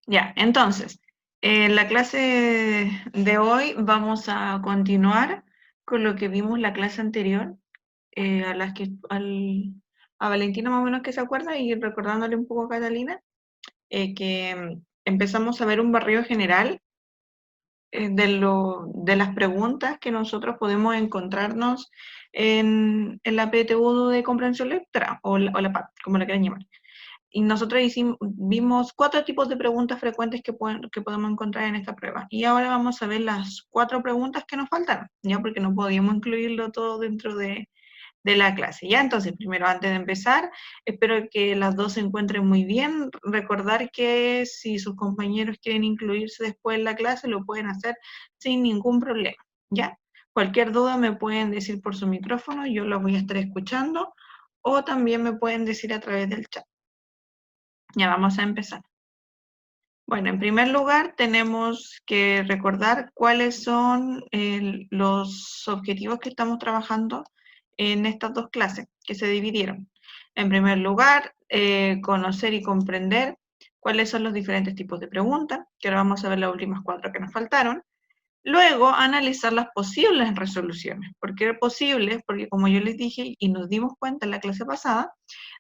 Ya, entonces, en la clase de hoy vamos a continuar con lo que vimos la clase anterior, a Valentina más o menos que se acuerda y recordándole un poco a Catalina, que empezamos a ver un barrido general de las preguntas que nosotros podemos encontrarnos en la PTU de comprensión lectora, o la PAP, como la quieran llamar. Y nosotros vimos 4 tipos de preguntas frecuentes que podemos encontrar en esta prueba. Y ahora vamos a ver las 4 preguntas que nos faltan, ya porque no podíamos incluirlo todo dentro de la clase. Ya, entonces, primero, antes de empezar, espero que las dos se encuentren muy bien. Recordar que si sus compañeros quieren incluirse después en la clase, lo pueden hacer sin ningún problema, ¿ya? Cualquier duda me pueden decir por su micrófono, yo los voy a estar escuchando, o también me pueden decir a través del chat. Ya vamos a empezar. Bueno, en primer lugar tenemos que recordar cuáles son los objetivos que estamos trabajando en estas dos clases que se dividieron. En primer lugar, conocer y comprender cuáles son los diferentes tipos de preguntas, que ahora vamos a ver las últimas 4 que nos faltaron. Luego, analizar las posibles resoluciones. ¿Por qué posibles? Porque como yo les dije y nos dimos cuenta en la clase pasada,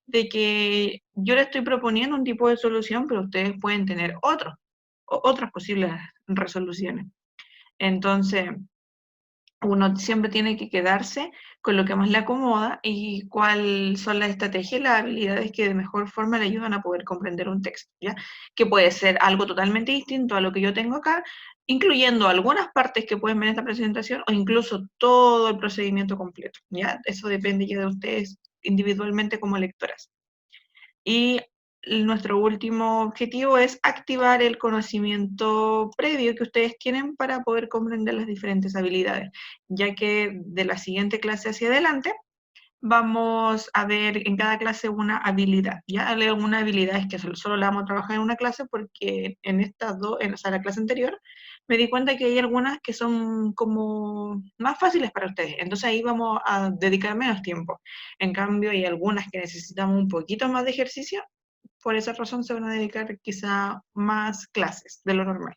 de que yo le estoy proponiendo un tipo de solución, pero ustedes pueden tener otras posibles resoluciones. Entonces, uno siempre tiene que quedarse con lo que más le acomoda y cuáles son las estrategias y las habilidades que de mejor forma le ayudan a poder comprender un texto, ¿ya? Que puede ser algo totalmente distinto a lo que yo tengo acá, incluyendo algunas partes que pueden ver en esta presentación o incluso todo el procedimiento completo, ¿ya? Eso depende ya de ustedes individualmente como lectoras. Y nuestro último objetivo es activar el conocimiento previo que ustedes tienen para poder comprender las diferentes habilidades, ya que de la siguiente clase hacia adelante vamos a ver en cada clase una habilidad. Ya algunas habilidades que solo la vamos a trabajar en una clase porque en estas dos, o sea, la clase anterior, me di cuenta que hay algunas que son como más fáciles para ustedes. Entonces ahí vamos a dedicar menos tiempo. En cambio, hay algunas que necesitamos un poquito más de ejercicio. Por esa razón se van a dedicar quizá más clases de lo normal.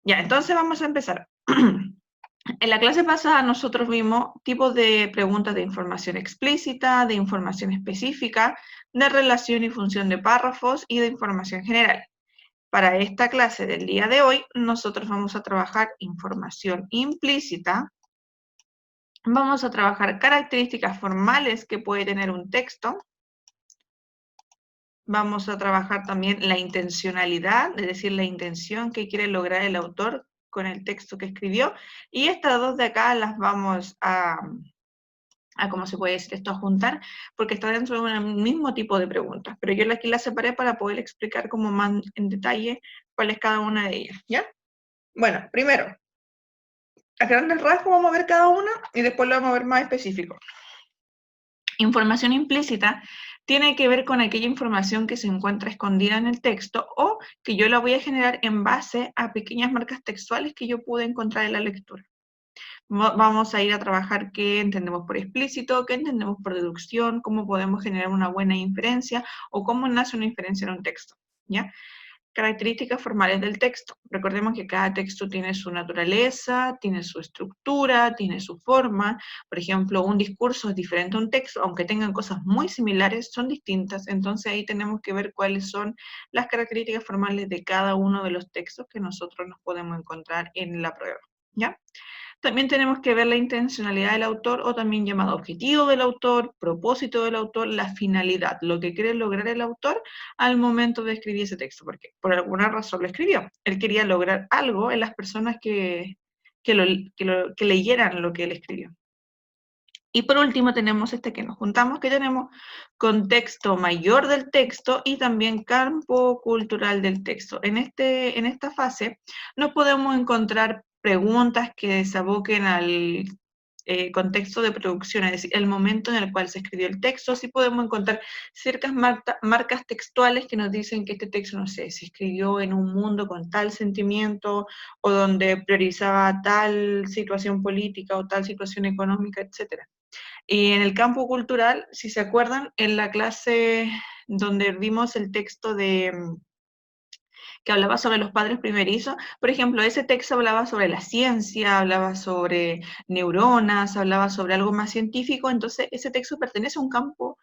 Ya, entonces vamos a empezar. En la clase pasada nosotros vimos tipos de preguntas de información explícita, de información específica, de relación y función de párrafos y de información general. Para esta clase del día de hoy, nosotros vamos a trabajar información implícita, vamos a trabajar características formales que puede tener un texto, vamos a trabajar también la intencionalidad, es decir, la intención que quiere lograr el autor con el texto que escribió, y estas dos de acá las vamos a cómo se puede decir esto, a juntar, porque está dentro de un mismo tipo de preguntas, pero yo aquí las separé para poder explicar como más en detalle cuál es cada una de ellas, ¿ya? Bueno, primero, a grandes rasgos vamos a ver cada una y después lo vamos a ver más específico. Información implícita tiene que ver con aquella información que se encuentra escondida en el texto o que yo la voy a generar en base a pequeñas marcas textuales que yo pude encontrar en la lectura. Vamos a ir a trabajar qué entendemos por explícito, qué entendemos por deducción, cómo podemos generar una buena inferencia o cómo nace una inferencia en un texto, ¿ya? Características formales del texto. Recordemos que cada texto tiene su naturaleza, tiene su estructura, tiene su forma. Por ejemplo, un discurso es diferente a un texto, aunque tengan cosas muy similares, son distintas. Entonces ahí tenemos que ver cuáles son las características formales de cada uno de los textos que nosotros nos podemos encontrar en la prueba, ¿ya? También tenemos que ver la intencionalidad del autor, o también llamado objetivo del autor, propósito del autor, la finalidad, lo que quiere lograr el autor al momento de escribir ese texto, porque por alguna razón lo escribió. Él quería lograr algo en las personas que leyeran lo que él escribió. Y por último tenemos este que nos juntamos, que tenemos contexto mayor del texto y también campo cultural del texto. En esta fase no podemos encontrar preguntas que se aboquen al contexto de producción, es decir, el momento en el cual se escribió el texto. Sí podemos encontrar ciertas marcas textuales que nos dicen que este texto, no sé, se escribió en un mundo con tal sentimiento o donde priorizaba tal situación política o tal situación económica, etcétera. Y en el campo cultural, si se acuerdan, en la clase donde vimos el texto que hablaba sobre los padres primerizos. Por ejemplo, ese texto hablaba sobre la ciencia, hablaba sobre neuronas, hablaba sobre algo más científico, entonces ese texto pertenece a un campo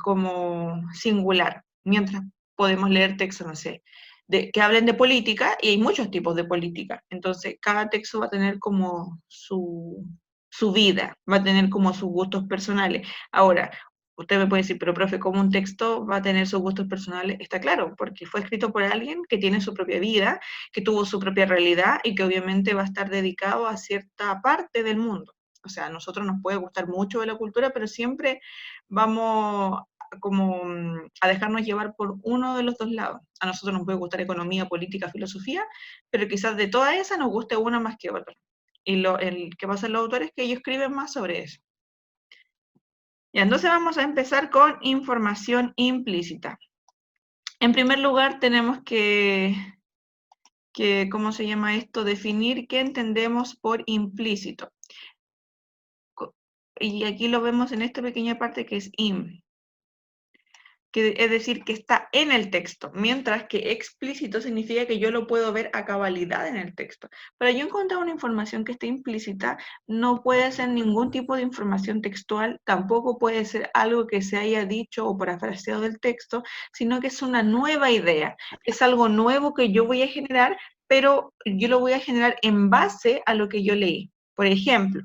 como singular, mientras podemos leer textos, no sé, que hablen de política, y hay muchos tipos de política, entonces cada texto va a tener como su vida, va a tener como sus gustos personales. Ahora, usted me puede decir, pero profe, ¿cómo un texto va a tener sus gustos personales? Está claro, porque fue escrito por alguien que tiene su propia vida, que tuvo su propia realidad y que obviamente va a estar dedicado a cierta parte del mundo. O sea, a nosotros nos puede gustar mucho de la cultura, pero siempre vamos como a dejarnos llevar por uno de los dos lados. A nosotros nos puede gustar economía, política, filosofía, pero quizás de todas esas nos guste una más que otra. Y el que pasa en los autores es que ellos escriben más sobre eso. Y entonces vamos a empezar con información implícita. En primer lugar, tenemos ¿cómo se llama esto? Definir qué entendemos por implícito. Y aquí lo vemos en esta pequeña parte que es im, que es decir, que está en el texto, mientras que explícito significa que yo lo puedo ver a cabalidad en el texto. Para yo encontrar una información que esté implícita, no puede ser ningún tipo de información textual, tampoco puede ser algo que se haya dicho o parafraseado del texto, sino que es una nueva idea, es algo nuevo que yo voy a generar, pero yo lo voy a generar en base a lo que yo leí. Por ejemplo,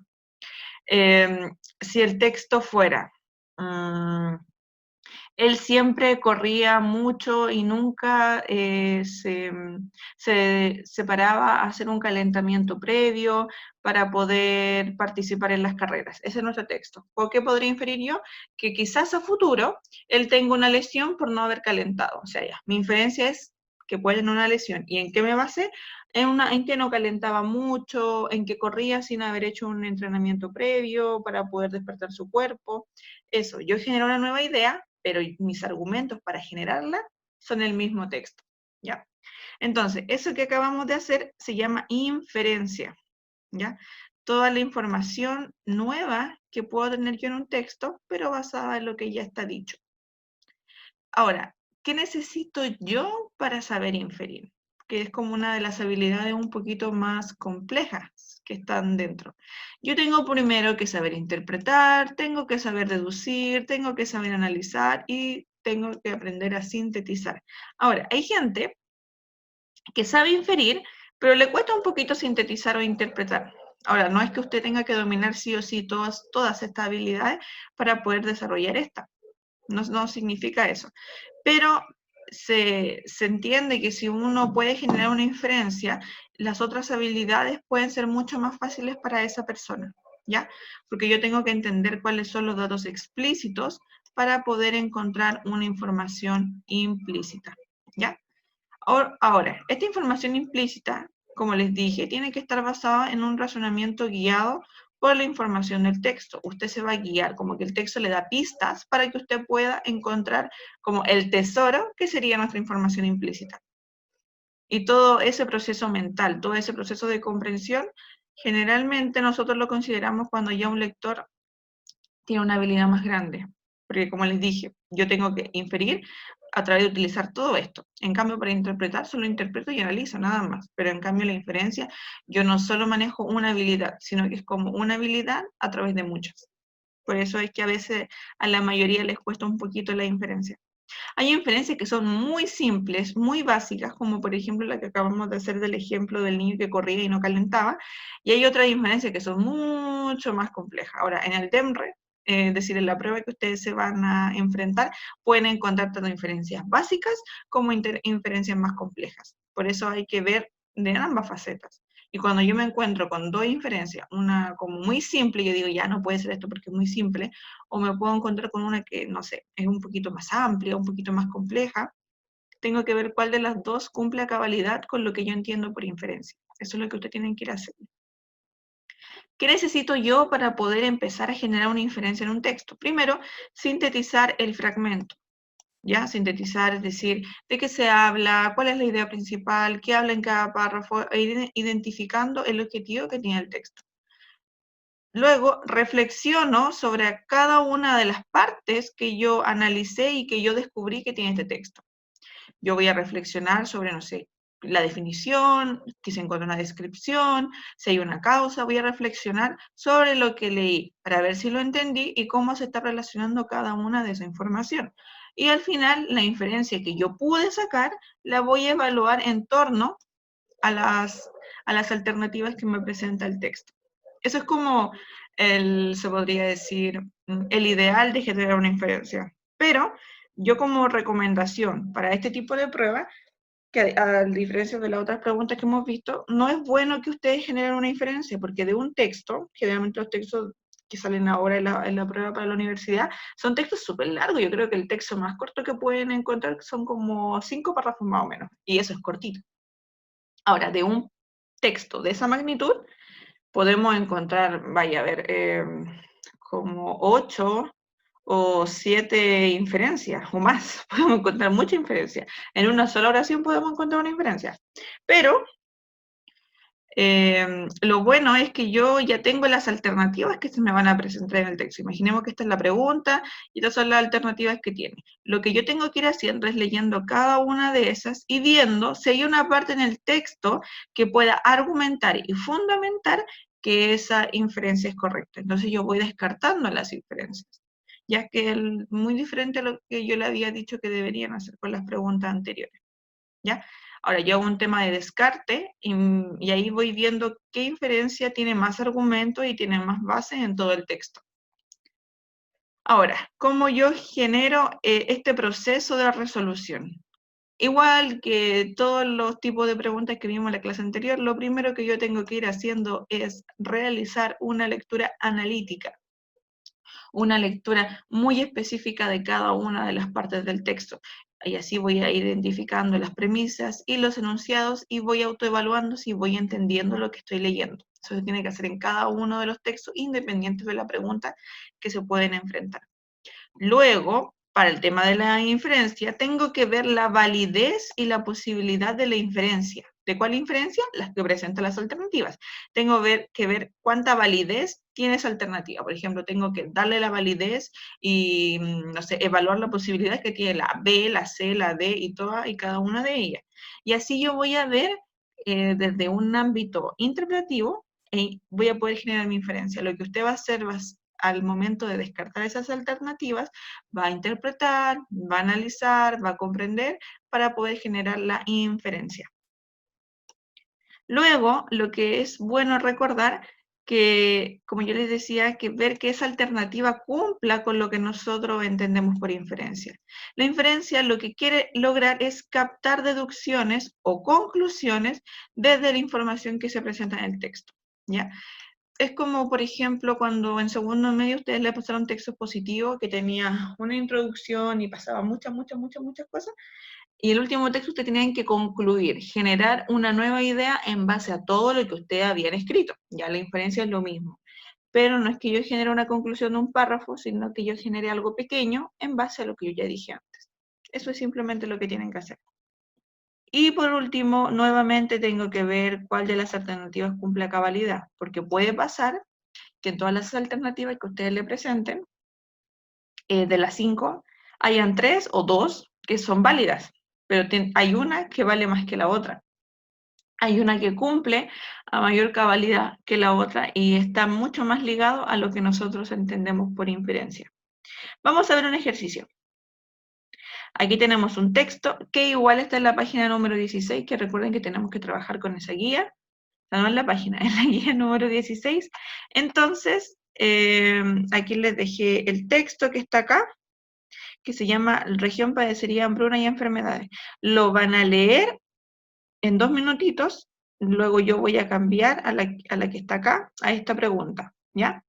si el texto fuera... él siempre corría mucho y nunca se paraba a hacer un calentamiento previo para poder participar en las carreras. Ese es nuestro texto. ¿Por qué podría inferir yo? Que quizás a futuro él tenga una lesión por no haber calentado. O sea, ya, mi inferencia es que puede tener una lesión. ¿Y en qué me basé? En que no calentaba mucho, en que corría sin haber hecho un entrenamiento previo para poder despertar su cuerpo. Eso, yo genero una nueva idea, pero mis argumentos para generarla son el mismo texto, ¿ya? Entonces, eso que acabamos de hacer se llama inferencia, ¿ya? Toda la información nueva que puedo tener yo en un texto, pero basada en lo que ya está dicho. Ahora, ¿qué necesito yo para saber inferir? Que es como una de las habilidades un poquito más complejas que están dentro. Yo tengo primero que saber interpretar, tengo que saber deducir, tengo que saber analizar y tengo que aprender a sintetizar. Ahora, hay gente que sabe inferir, pero le cuesta un poquito sintetizar o interpretar. Ahora, no es que usted tenga que dominar sí o sí todas estas habilidades para poder desarrollar esta. No significa eso. Pero se entiende que si uno puede generar una inferencia, las otras habilidades pueden ser mucho más fáciles para esa persona, ¿ya? Porque yo tengo que entender cuáles son los datos explícitos para poder encontrar una información implícita, ¿ya? Ahora, esta información implícita, como les dije, tiene que estar basada en un razonamiento guiado por la información del texto. Usted se va a guiar, como que el texto le da pistas para que usted pueda encontrar como el tesoro que sería nuestra información implícita. Y todo ese proceso mental, todo ese proceso de comprensión, generalmente nosotros lo consideramos cuando ya un lector tiene una habilidad más grande. Porque como les dije, yo tengo que inferir a través de utilizar todo esto. En cambio, para interpretar, solo interpreto y analizo, nada más. Pero en cambio, la inferencia, yo no solo manejo una habilidad, sino que es como una habilidad a través de muchas. Por eso es que a veces a la mayoría les cuesta un poquito la inferencia. Hay inferencias que son muy simples, muy básicas, como por ejemplo la que acabamos de hacer del ejemplo del niño que corría y no calentaba, y hay otras inferencias que son mucho más complejas. Ahora, en el DEMRE, es decir, en la prueba que ustedes se van a enfrentar, pueden encontrar tanto inferencias básicas como inferencias más complejas. Por eso hay que ver de ambas facetas. Y cuando yo me encuentro con dos inferencias, una como muy simple, yo digo, ya no puede ser esto porque es muy simple, o me puedo encontrar con una que, no sé, es un poquito más amplia, un poquito más compleja. Tengo que ver cuál de las dos cumple a cabalidad con lo que yo entiendo por inferencia. Eso es lo que ustedes tienen que ir a hacer. ¿Qué necesito yo para poder empezar a generar una inferencia en un texto? Primero, sintetizar el fragmento. ¿Ya? Sintetizar, es decir, de qué se habla, cuál es la idea principal, qué habla en cada párrafo, e ir identificando el objetivo que tiene el texto. Luego, reflexiono sobre cada una de las partes que yo analicé y que yo descubrí que tiene este texto. Yo voy a reflexionar sobre, no sé, la definición, que se encuentra una descripción, si hay una causa, voy a reflexionar sobre lo que leí para ver si lo entendí y cómo se está relacionando cada una de esa información. Y al final, la inferencia que yo pude sacar, la voy a evaluar en torno a las alternativas que me presenta el texto. Eso es como se podría decir, el ideal de generar una inferencia. Pero yo como recomendación para este tipo de prueba, que a diferencia de las otras preguntas que hemos visto, no es bueno que ustedes generen una inferencia, porque de un texto, generalmente los textos que salen ahora en la prueba para la universidad, son textos súper largos. Yo creo que el texto más corto que pueden encontrar son como 5 párrafos más o menos, y eso es cortito. Ahora, de un texto de esa magnitud, podemos encontrar, vaya a ver, como 8 o 7 inferencias o más. Podemos encontrar mucha inferencia. En una sola oración podemos encontrar una inferencia. Pero lo bueno es que yo ya tengo las alternativas que se me van a presentar en el texto. Imaginemos que esta es la pregunta y estas son las alternativas que tiene. Lo que yo tengo que ir haciendo es leyendo cada una de esas y viendo si hay una parte en el texto que pueda argumentar y fundamentar que esa inferencia es correcta. Entonces yo voy descartando las inferencias, ya que es muy diferente a lo que yo le había dicho que deberían hacer con las preguntas anteriores. ¿Ya? Ahora yo hago un tema de descarte y ahí voy viendo qué inferencia tiene más argumentos y tiene más bases en todo el texto. Ahora, ¿cómo yo genero este proceso de resolución? Igual que todos los tipos de preguntas que vimos en la clase anterior, lo primero que yo tengo que ir haciendo es realizar una lectura analítica, una lectura muy específica de cada una de las partes del texto. Y así voy a ir identificando las premisas y los enunciados y voy autoevaluando si voy entendiendo lo que estoy leyendo. Eso se tiene que hacer en cada uno de los textos, independientes de la pregunta que se pueden enfrentar. Luego, para el tema de la inferencia, tengo que ver la validez y la posibilidad de la inferencia. ¿De cuál inferencia? Las que presentan las alternativas. Tengo que ver cuánta validez tiene esa alternativa. Por ejemplo, tengo que darle la validez y, no sé, evaluar la posibilidad que tiene la B, la C, la D y toda y cada una de ellas. Y así yo voy a ver desde un ámbito interpretativo y voy a poder generar mi inferencia. Lo que usted va a hacer al momento de descartar esas alternativas, va a interpretar, va a analizar, va a comprender para poder generar la inferencia. Luego, lo que es bueno recordar que, como yo les decía, que ver que esa alternativa cumpla con lo que nosotros entendemos por inferencia. La inferencia lo que quiere lograr es captar deducciones o conclusiones desde la información que se presenta en el texto, ¿ya? Es como, por ejemplo, cuando en segundo medio ustedes le pasaron texto expositivo que tenía una introducción y pasaba muchas cosas, y el último texto ustedes tenían que concluir, generar una nueva idea en base a todo lo que ustedes habían escrito. Ya la inferencia es lo mismo, pero no es que yo genere una conclusión de un párrafo, sino que yo genere algo pequeño en base a lo que yo ya dije antes. Eso es simplemente lo que tienen que hacer. Y por último, nuevamente tengo que ver cuál de las alternativas cumple a cabalidad, porque puede pasar que en todas las alternativas que ustedes le presenten, de las 5, hayan 3 o 2 que son válidas, pero hay una que vale más que la otra. Hay una que cumple a mayor cabalidad que la otra y está mucho más ligado a lo que nosotros entendemos por inferencia. Vamos a ver un ejercicio. Aquí tenemos un texto que igual está en la página número 16, que recuerden que tenemos que trabajar con esa guía. No en la página, en la guía número 16. Entonces, aquí les dejé el texto que está acá, que se llama Región padecería hambruna y enfermedades. Lo van a leer en 2 minutitos, luego yo voy a cambiar a la que está acá, a esta pregunta, ¿ya?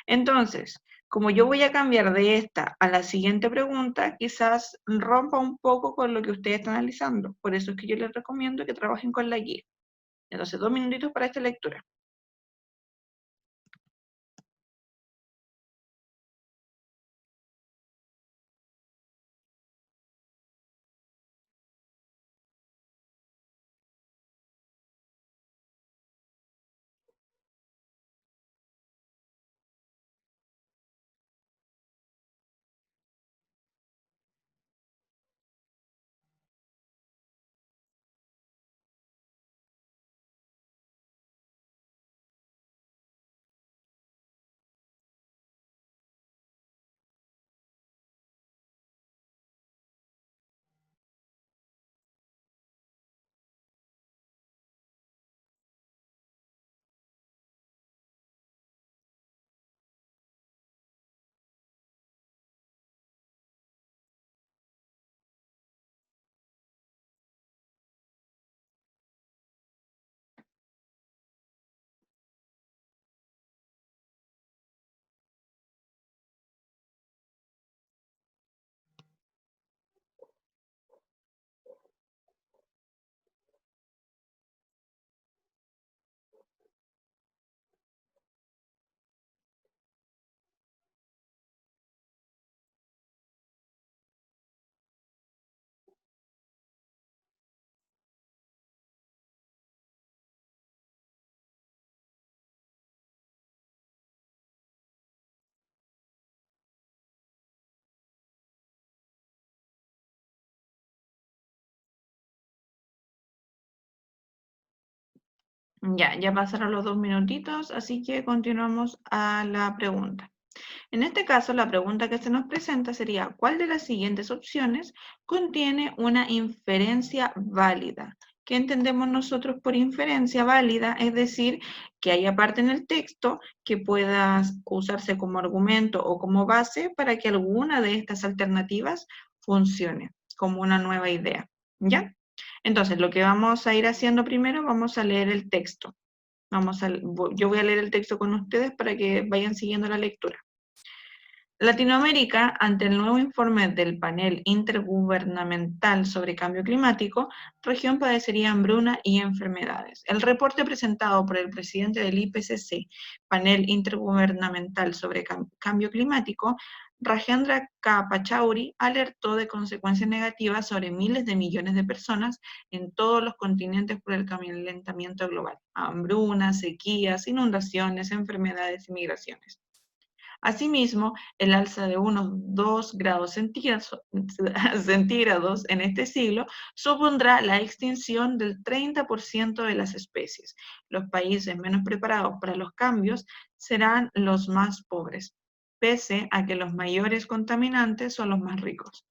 Entonces, como yo voy a cambiar de esta a la siguiente pregunta, quizás rompa un poco con lo que ustedes están analizando. Por eso es que yo les recomiendo que trabajen con la guía. Entonces, 2 minutitos para esta lectura. Ya pasaron los 2 minutitos, así que continuamos a la pregunta. En este caso, la pregunta que se nos presenta sería, ¿cuál de las siguientes opciones contiene una inferencia válida? ¿Qué entendemos nosotros por inferencia válida? Es decir, que haya parte en el texto que pueda usarse como argumento o como base para que alguna de estas alternativas funcione como una nueva idea. ¿Ya? Entonces, lo que vamos a ir haciendo primero, vamos a leer el texto. Yo voy a leer el texto con ustedes para que vayan siguiendo la lectura. Latinoamérica, ante el nuevo informe del Panel Intergubernamental sobre Cambio Climático, región padecería hambruna y enfermedades. El reporte presentado por el presidente del IPCC, Panel Intergubernamental sobre Cambio Climático, Rajendra K. Pachauri, alertó de consecuencias negativas sobre miles de millones de personas en todos los continentes por el calentamiento global. Hambruna, sequías, inundaciones, enfermedades y migraciones. Asimismo, el alza de unos 2 grados centígrados en este siglo supondrá la extinción del 30% de las especies. Los países menos preparados para los cambios serán los más pobres, pese a que los mayores contaminantes son los más ricos.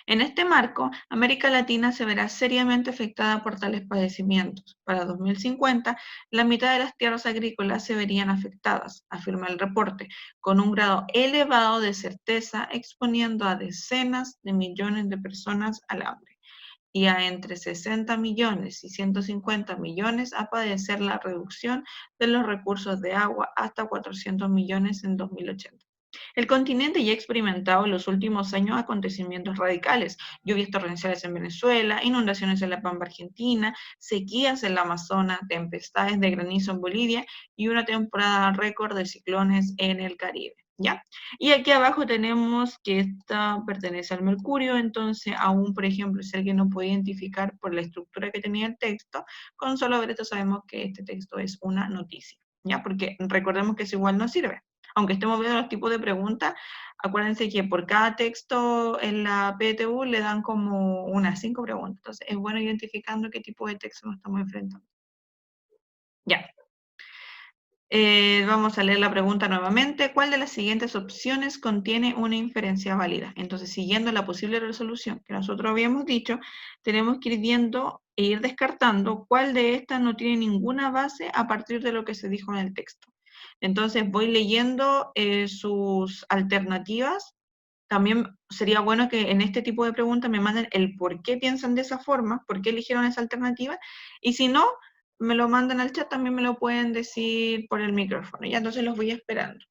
En este marco, América Latina se verá seriamente afectada por tales padecimientos. Para 2050, la mitad de las tierras agrícolas se verían afectadas, afirma el reporte, con un grado elevado de certeza exponiendo a decenas de millones de personas al hambre y a entre 60 millones y 150 millones a padecer la reducción de los recursos de agua hasta 400 millones en 2080. El continente ya ha experimentado en los últimos años acontecimientos radicales, lluvias torrenciales en Venezuela, inundaciones en la Pampa Argentina, sequías en la Amazonas, tempestades de granizo en Bolivia y una temporada récord de ciclones en el Caribe. ¿Ya? Y aquí abajo tenemos que esta pertenece al mercurio, entonces aún, por ejemplo, si alguien no puede identificar por la estructura que tenía el texto, con solo ver esto sabemos que este texto es una noticia, ¿ya? Porque recordemos que eso igual no sirve. Aunque estemos viendo los tipos de preguntas, acuérdense que por cada texto en la PTU le dan como unas 5 preguntas. Entonces es bueno identificando qué tipo de texto nos estamos enfrentando. Ya. Vamos a leer la pregunta nuevamente. ¿Cuál de las siguientes opciones contiene una inferencia válida? Entonces, siguiendo la posible resolución que nosotros habíamos dicho, tenemos que ir viendo e ir descartando cuál de estas no tiene ninguna base a partir de lo que se dijo en el texto. Entonces, voy leyendo sus alternativas. También sería bueno que en este tipo de preguntas me manden el por qué piensan de esa forma, por qué eligieron esa alternativa, y si no, me lo mandan al chat, también me lo pueden decir por el micrófono, ya entonces los voy esperando.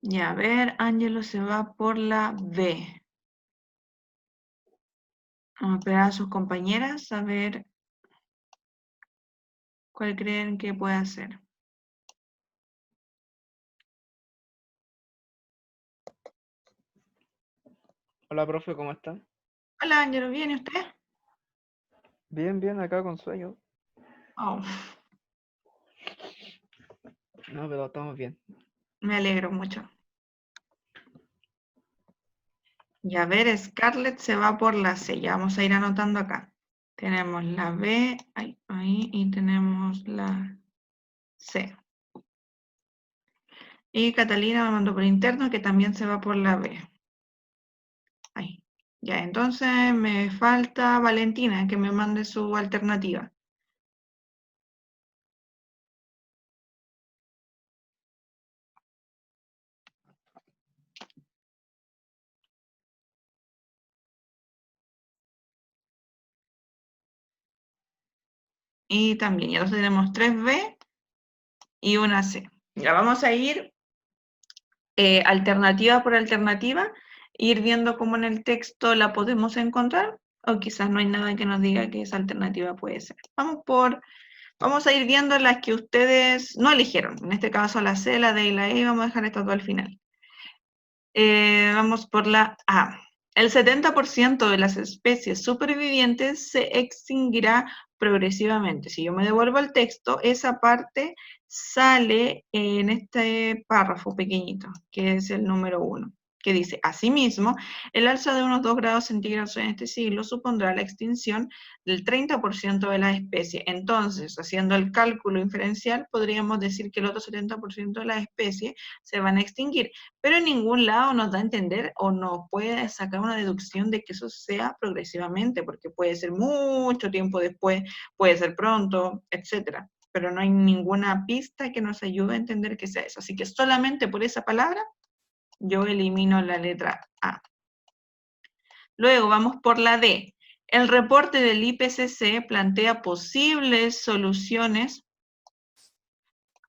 Ya, a ver, Ángelo se va por la B. Vamos a esperar a sus compañeras a ver cuál creen que puede hacer. Hola, profe, ¿cómo está? Hola, Ángelo, ¿viene usted? Bien, bien, acá con sueño. Oh, No, pero estamos bien. me alegro mucho. Y a ver, Scarlett se va por la C. Ya vamos a ir anotando acá. Tenemos la B, ahí, y tenemos la C. Y Catalina me mandó por interno que también se va por la B. Ahí. Ya, entonces me falta Valentina, que me mande su alternativa. Y también, ya entonces tenemos 3B y una C. Ya vamos a ir alternativa por alternativa, ir viendo cómo en el texto la podemos encontrar, o quizás no hay nada que nos diga que esa alternativa puede ser. Vamos a ir viendo las que ustedes no eligieron, en este caso la C, la D y la E, vamos a dejar esto todo al final. Vamos por la A. El 70% de las especies supervivientes se extinguirá progresivamente. Si yo me devuelvo al texto, esa parte sale en este párrafo pequeñito, que es el número 1, que dice, asimismo, el alza de unos 2 grados centígrados en este siglo supondrá la extinción del 30% de la especie. Entonces, haciendo el cálculo inferencial, podríamos decir que el otro 70% de la especie se van a extinguir, pero en ningún lado nos da a entender o nos puede sacar una deducción de que eso sea progresivamente, porque puede ser mucho tiempo después, puede ser pronto, etcétera. Pero no hay ninguna pista que nos ayude a entender que sea eso. Así que solamente por esa palabra, yo elimino la letra A. Luego vamos por la D. El reporte del IPCC plantea posibles soluciones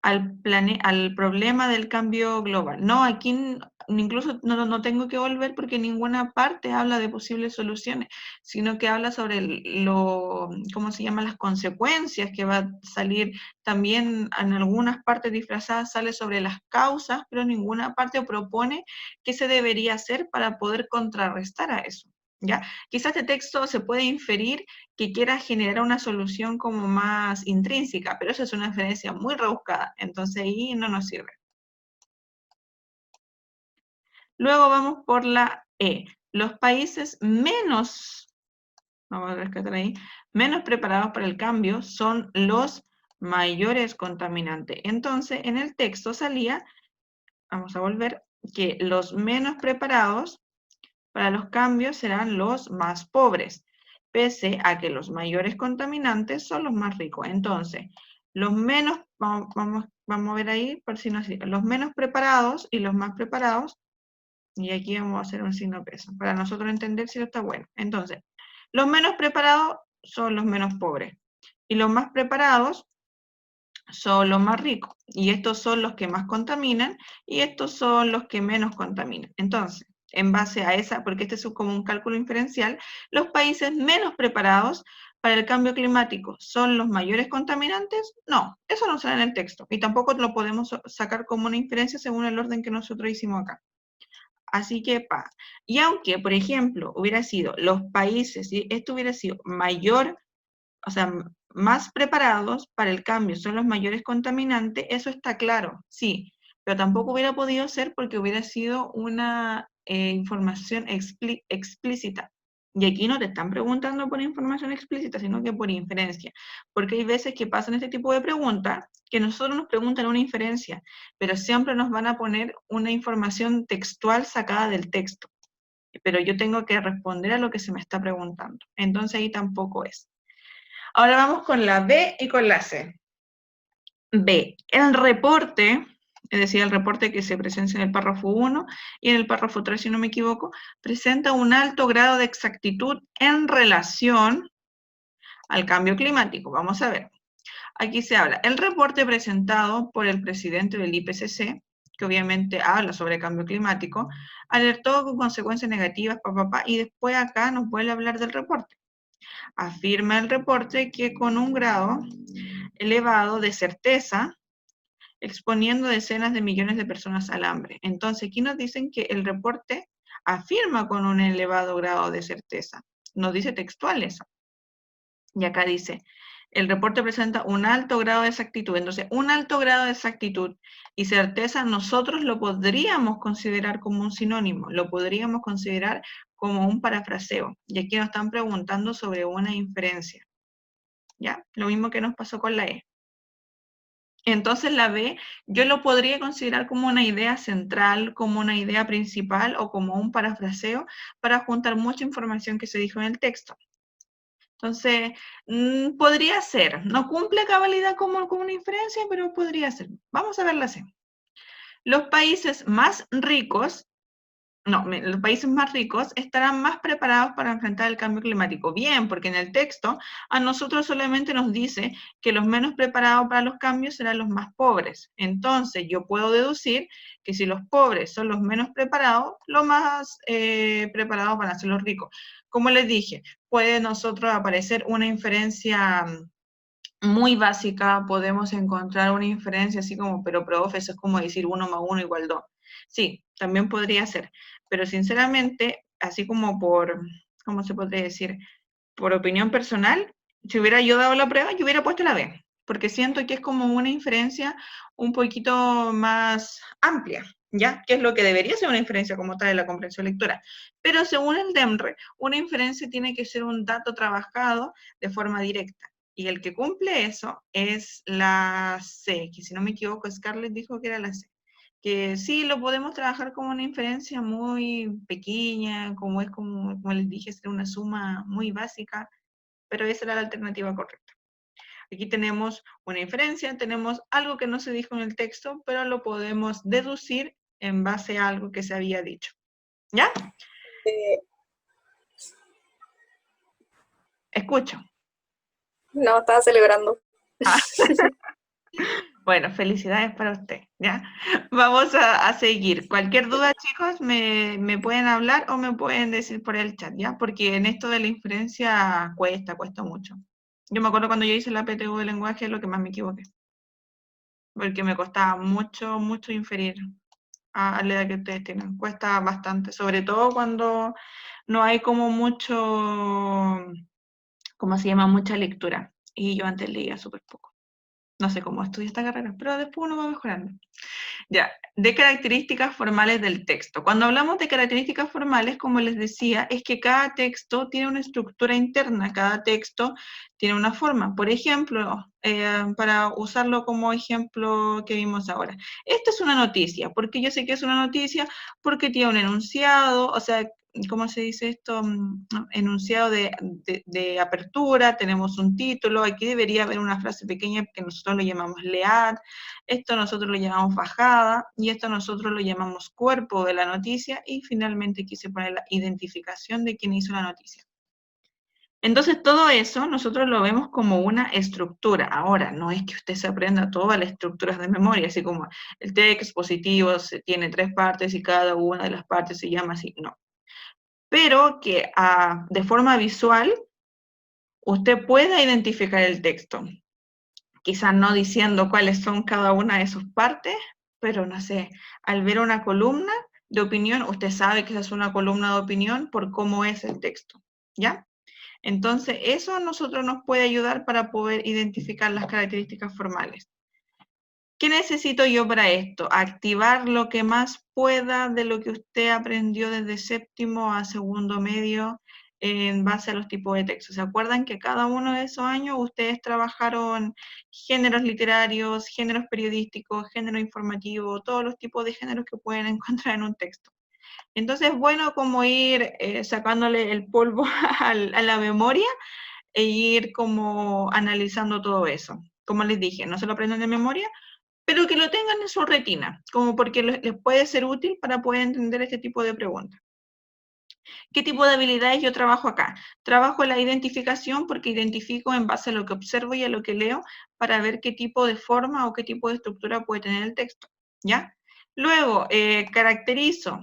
al problema del cambio global. No, aquí incluso no tengo que volver porque ninguna parte habla de posibles soluciones, sino que habla sobre ¿cómo se llama? Las consecuencias que va a salir. También en algunas partes disfrazadas sale sobre las causas, pero ninguna parte propone qué se debería hacer para poder contrarrestar a eso. ¿Ya? Quizás este texto se puede inferir que quiera generar una solución como más intrínseca, pero eso es una inferencia muy rebuscada, entonces ahí no nos sirve. Luego vamos por la E. Los países vamos a rescatar ahí, menos preparados para el cambio son los mayores contaminantes. Entonces, en el texto salía, vamos a volver, que los menos preparados para los cambios serán los más pobres, pese a que los mayores contaminantes son los más ricos. Entonces, los menos, vamos a ver ahí, por si no sirve, los menos preparados y los más preparados, y aquí vamos a hacer un signo peso, para nosotros entender si esto está bueno. Entonces, los menos preparados son los menos pobres, y los más preparados son los más ricos, y estos son los que más contaminan, y estos son los que menos contaminan. Entonces, en base a esa, porque este es como un cálculo inferencial, los países menos preparados para el cambio climático son los mayores contaminantes. No, eso no sale en el texto, y tampoco lo podemos sacar como una inferencia según el orden que nosotros hicimos acá. Así que, y aunque, por ejemplo, hubiera sido los países, si esto hubiera sido mayor, o sea, más preparados para el cambio, son los mayores contaminantes, eso está claro, sí, pero tampoco hubiera podido ser porque hubiera sido una información explícita. Y aquí no te están preguntando por información explícita, sino que por inferencia. Porque hay veces que pasan este tipo de preguntas, que nosotros nos preguntan una inferencia, pero siempre nos van a poner una información textual sacada del texto. Pero yo tengo que responder a lo que se me está preguntando. Entonces ahí tampoco es. Ahora vamos con la B y con la C. B, el reporte, es decir, el reporte que se presenta en el párrafo 1 y en el párrafo 3, si no me equivoco, presenta un alto grado de exactitud en relación al cambio climático. Vamos a ver. Aquí se habla, el reporte presentado por el presidente del IPCC, que obviamente habla sobre cambio climático, alertó con consecuencias negativas, y después acá nos vuelve a hablar del reporte. Afirma el reporte que con un grado elevado de certeza, exponiendo decenas de millones de personas al hambre. Entonces, aquí nos dicen que el reporte afirma con un elevado grado de certeza. Nos dice textual eso. Y acá dice, el reporte presenta un alto grado de exactitud. Entonces, un alto grado de exactitud y certeza nosotros lo podríamos considerar como un sinónimo, lo podríamos considerar como un parafraseo. Y aquí nos están preguntando sobre una inferencia. ¿Ya? Lo mismo que nos pasó con la E. Entonces la B yo lo podría considerar como una idea central, como una idea principal o como un parafraseo para juntar mucha información que se dijo en el texto. Entonces, podría ser, no cumple cabalidad como una inferencia, pero podría ser. Vamos a verla así. Los países más ricos los países más ricos estarán más preparados para enfrentar el cambio climático. Bien, porque en el texto a nosotros solamente nos dice que los menos preparados para los cambios serán los más pobres. Entonces, yo puedo deducir que si los pobres son los menos preparados, los más preparados van a ser los ricos. Como les dije, puede nosotros aparecer una inferencia muy básica, podemos encontrar una inferencia así como, pero profe, eso es como decir 1 más 1 igual 2. Sí, también podría ser, pero sinceramente así como por, ¿cómo se podría decir? Por opinión personal, si hubiera yo dado la prueba, yo hubiera puesto la B, porque siento que es como una inferencia un poquito más amplia, ¿ya? Que es lo que debería ser una inferencia como tal en la comprensión lectora. Pero según el DEMRE, una inferencia tiene que ser un dato trabajado de forma directa. Y el que cumple eso es la C, que si no me equivoco, Scarlett dijo que era la C. Que sí lo podemos trabajar como una inferencia muy pequeña, como es como les dije, es una suma muy básica, pero esa era la alternativa correcta. Aquí tenemos una inferencia, tenemos algo que no se dijo en el texto, pero lo podemos deducir en base a algo que se había dicho. ¿Ya? Escucho. No, estaba celebrando. Ah. Bueno, felicidades para usted, ¿ya? Vamos a seguir. Cualquier duda, chicos, me pueden hablar o me pueden decir por el chat, ¿ya? Porque en esto de la inferencia cuesta mucho. Yo me acuerdo cuando yo hice la PTU de lenguaje, es lo que más me equivoqué. Porque me costaba mucho inferir a la edad que ustedes tienen. Cuesta bastante, sobre todo cuando no hay como mucho, ¿cómo se llama? Mucha lectura. Y yo antes leía súper poco. No sé cómo estudié esta carrera, pero después uno va mejorando. Ya, de características formales del texto. Cuando hablamos de características formales, como les decía, es que cada texto tiene una estructura interna, cada texto tiene una forma. Por ejemplo, para usarlo como ejemplo que vimos ahora, esta es una noticia. ¿Por qué yo sé que es una noticia? Porque tiene un enunciado, o sea, ¿cómo se dice esto? Enunciado de apertura, tenemos un título, aquí debería haber una frase pequeña que nosotros lo llamamos lead, esto nosotros lo llamamos bajada, y esto nosotros lo llamamos cuerpo de la noticia, y finalmente aquí se pone la identificación de quien hizo la noticia. Entonces todo eso nosotros lo vemos como una estructura. Ahora, no es que usted se aprenda todas las estructuras de memoria, así como el texto expositivo tiene 3 partes y cada una de las partes se llama así, no. Pero que de forma visual usted pueda identificar el texto. Quizás no diciendo cuáles son cada una de sus partes, pero no sé, al ver una columna de opinión, usted sabe que esa es una columna de opinión por cómo es el texto, ¿ya? Entonces, eso a nosotros nos puede ayudar para poder identificar las características formales. ¿Qué necesito yo para esto? Activar lo que más pueda de lo que usted aprendió desde séptimo a segundo medio en base a los tipos de textos. ¿Se acuerdan que cada uno de esos años ustedes trabajaron géneros literarios, géneros periodísticos, género informativo, todos los tipos de géneros que pueden encontrar en un texto? Entonces es bueno como ir sacándole el polvo a la memoria e ir como analizando todo eso. Como les dije, no se lo aprendan de memoria, pero que lo tengan en su retina, como porque les puede ser útil para poder entender este tipo de preguntas. ¿Qué tipo de habilidades yo trabajo acá? Trabajo en la identificación porque identifico en base a lo que observo y a lo que leo para ver qué tipo de forma o qué tipo de estructura puede tener el texto, ¿ya? Luego, caracterizo,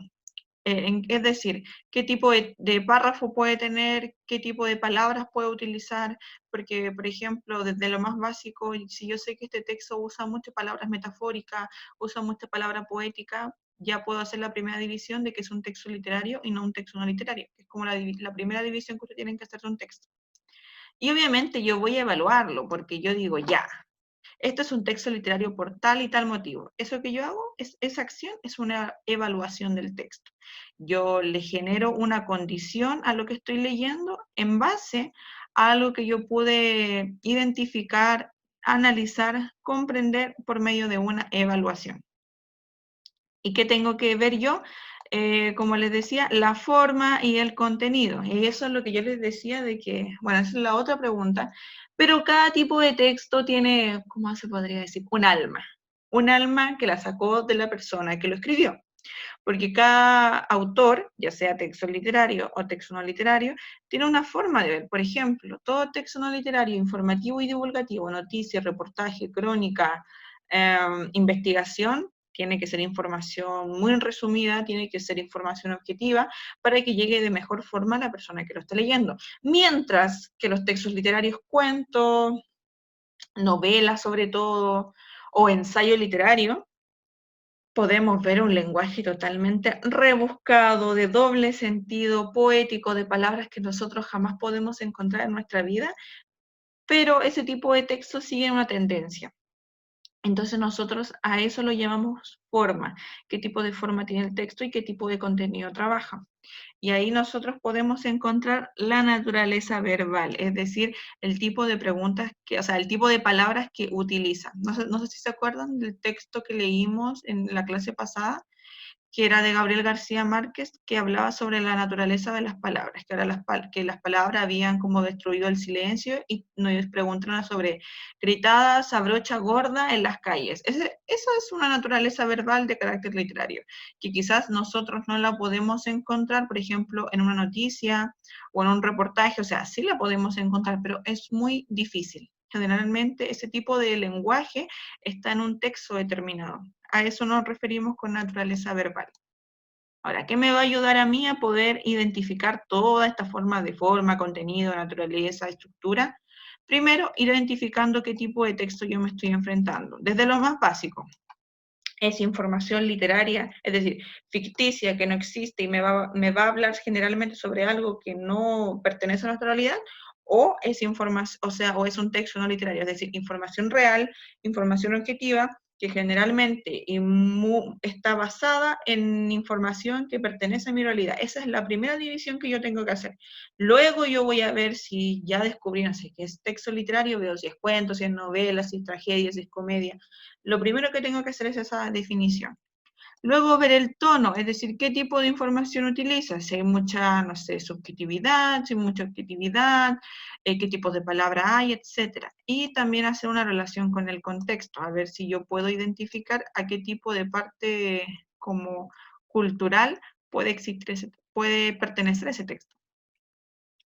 es decir, qué tipo de párrafo puede tener, qué tipo de palabras puede utilizar, porque, por ejemplo, desde lo más básico, si yo sé que este texto usa muchas palabras metafóricas, usa mucha palabra poética, ya puedo hacer la primera división de que es un texto literario y no un texto no literario, que es como la primera división que ustedes tienen que hacer de un texto. Y obviamente yo voy a evaluarlo, porque yo digo, ya, esto es un texto literario por tal y tal motivo. Eso que yo hago, esa acción es una evaluación del texto. Yo le genero una condición a lo que estoy leyendo en base a algo que yo pude identificar, analizar, comprender por medio de una evaluación. ¿Y qué tengo que ver yo? Como les decía, la forma y el contenido. Y eso es lo que yo les decía de que, bueno, esa es la otra pregunta, pero cada tipo de texto tiene, ¿cómo se podría decir? Un alma que la sacó de la persona que lo escribió. Porque cada autor, ya sea texto literario o texto no literario, tiene una forma de ver. Por ejemplo, todo texto no literario, informativo y divulgativo, noticia, reportaje, crónica, investigación, tiene que ser información muy resumida, tiene que ser información objetiva para que llegue de mejor forma a la persona que lo está leyendo. Mientras que los textos literarios, cuentos, novelas sobre todo, o ensayo literario, podemos ver un lenguaje totalmente rebuscado, de doble sentido, poético, de palabras que nosotros jamás podemos encontrar en nuestra vida, pero ese tipo de texto sigue una tendencia. Entonces nosotros a eso lo llamamos forma, qué tipo de forma tiene el texto y qué tipo de contenido trabaja. Y ahí nosotros podemos encontrar la naturaleza verbal, es decir, el tipo de preguntas o sea, el tipo de palabras que utiliza. No sé si se acuerdan del texto que leímos en la clase pasada, que era de Gabriel García Márquez, que hablaba sobre la naturaleza de las palabras, que, que las palabras habían como destruido el silencio, y nos preguntan sobre gritadas a brocha gorda en las calles. Eso es una naturaleza verbal de carácter literario, que quizás nosotros no la podemos encontrar, por ejemplo, en una noticia o en un reportaje, o sea, sí la podemos encontrar, pero es muy difícil. Generalmente ese tipo de lenguaje está en un texto determinado. A eso nos referimos con naturaleza verbal. Ahora, ¿qué me va a ayudar a mí a poder identificar toda esta forma de forma, contenido, naturaleza, estructura? Primero, ir identificando qué tipo de texto yo me estoy enfrentando, desde lo más básico. Es información literaria, es decir, ficticia, que no existe y me va a hablar generalmente sobre algo que no pertenece a nuestra realidad, o es información, o es un texto no literario, es decir, información real, información objetiva, que generalmente está basada en información que pertenece a mi realidad. Esa es la primera división que yo tengo que hacer. Luego yo voy a ver si ya descubrí, no sé, qué es texto literario, veo si es cuento, si es novela, si es tragedia, si es comedia. Lo primero que tengo que hacer es esa definición. Luego ver el tono, es decir, qué tipo de información utiliza, si hay mucha, no sé, subjetividad, si hay mucha objetividad, qué tipos de palabra hay, etc. Y también hacer una relación con el contexto, a ver si yo puedo identificar a qué tipo de parte como cultural puede pertenecer ese texto.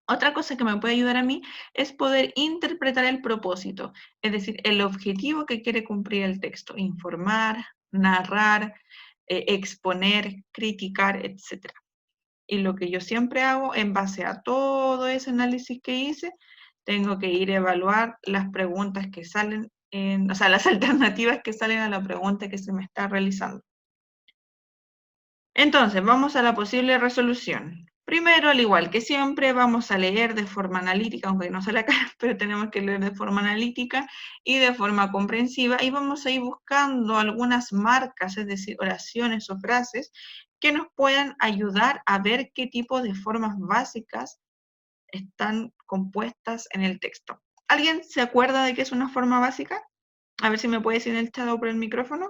Otra cosa que me puede ayudar a mí es poder interpretar el propósito, es decir, el objetivo que quiere cumplir el texto, informar, narrar, exponer, criticar, etc. Y lo que yo siempre hago, en base a todo ese análisis que hice, tengo que ir a evaluar las preguntas que salen, o sea, las alternativas que salen a la pregunta que se me está realizando. Entonces, vamos a la posible resolución. Primero, al igual que siempre, vamos a leer de forma analítica, aunque no sale acá, pero tenemos que leer de forma analítica y de forma comprensiva, y vamos a ir buscando algunas marcas, es decir, oraciones o frases que nos puedan ayudar a ver qué tipo de formas básicas están compuestas en el texto. ¿Alguien se acuerda de qué es una forma básica? A ver si me puede decir en el chat o por el micrófono.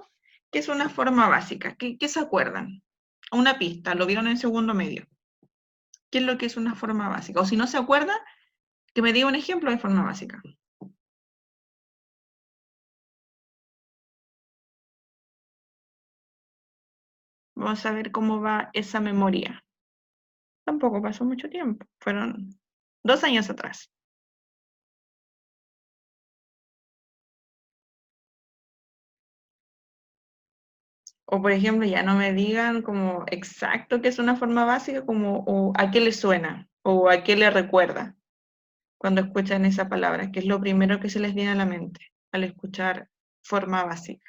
¿Qué es una forma básica? ¿Qué se acuerdan? Una pista, lo vieron en segundo medio. ¿Qué es lo que es una forma básica? O si no se acuerda, que me diga un ejemplo de forma básica. Vamos a ver cómo va esa memoria. Tampoco pasó mucho tiempo, fueron 2 años atrás. O por ejemplo, ya no me digan como exacto qué es una forma básica, como o a qué le suena, o a qué le recuerda cuando escuchan esa palabra, que es lo primero que se les viene a la mente al escuchar forma básica.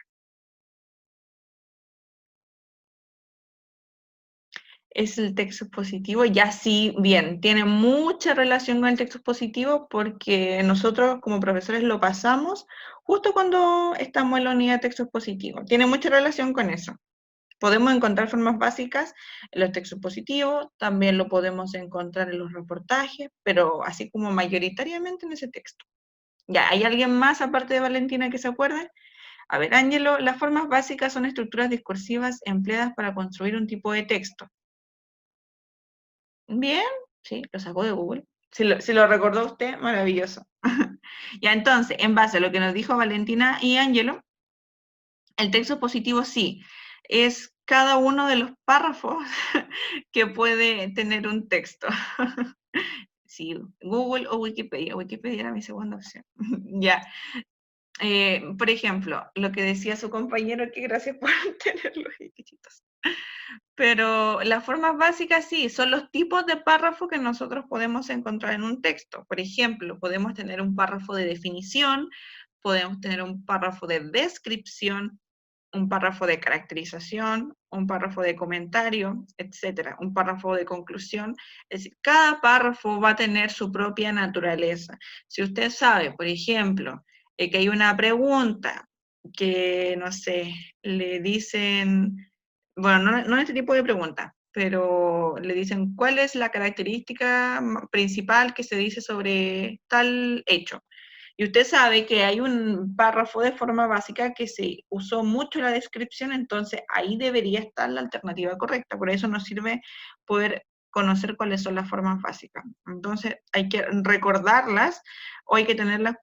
Es el texto expositivo, ya sí, bien, tiene mucha relación con el texto expositivo porque nosotros como profesores lo pasamos justo cuando estamos en la unidad de texto expositivo. Tiene mucha relación con eso. Podemos encontrar formas básicas en los textos expositivos, también lo podemos encontrar en los reportajes, pero así como mayoritariamente en ese texto. ¿Ya hay alguien más aparte de Valentina que se acuerde? A ver, Ángelo, las formas básicas son estructuras discursivas empleadas para construir un tipo de texto. Bien, sí, lo sacó de Google. Si lo recordó usted, maravilloso. Ya, entonces, en base a lo que nos dijo Valentina y Ángelo, el texto positivo sí, es cada uno de los párrafos que puede tener un texto. Sí, Google o Wikipedia. Wikipedia era mi segunda opción. Ya. Por ejemplo, lo que decía su compañero, que gracias por tenerlo ahí, qué chistoso. Pero las formas básicas sí, son los tipos de párrafo que nosotros podemos encontrar en un texto. Por ejemplo, podemos tener un párrafo de definición, podemos tener un párrafo de descripción, un párrafo de caracterización, un párrafo de comentario, etcétera, un párrafo de conclusión. Es decir, cada párrafo va a tener su propia naturaleza. Si usted sabe, por ejemplo, que hay una pregunta que, no sé, le dicen, bueno, no este tipo de pregunta, pero le dicen, ¿cuál es la característica principal que se dice sobre tal hecho? Y usted sabe que hay un párrafo de forma básica que se usó mucho en la descripción, entonces ahí debería estar la alternativa correcta. Por eso nos sirve poder conocer cuáles son las formas básicas. Entonces hay que recordarlas o hay que tenerlas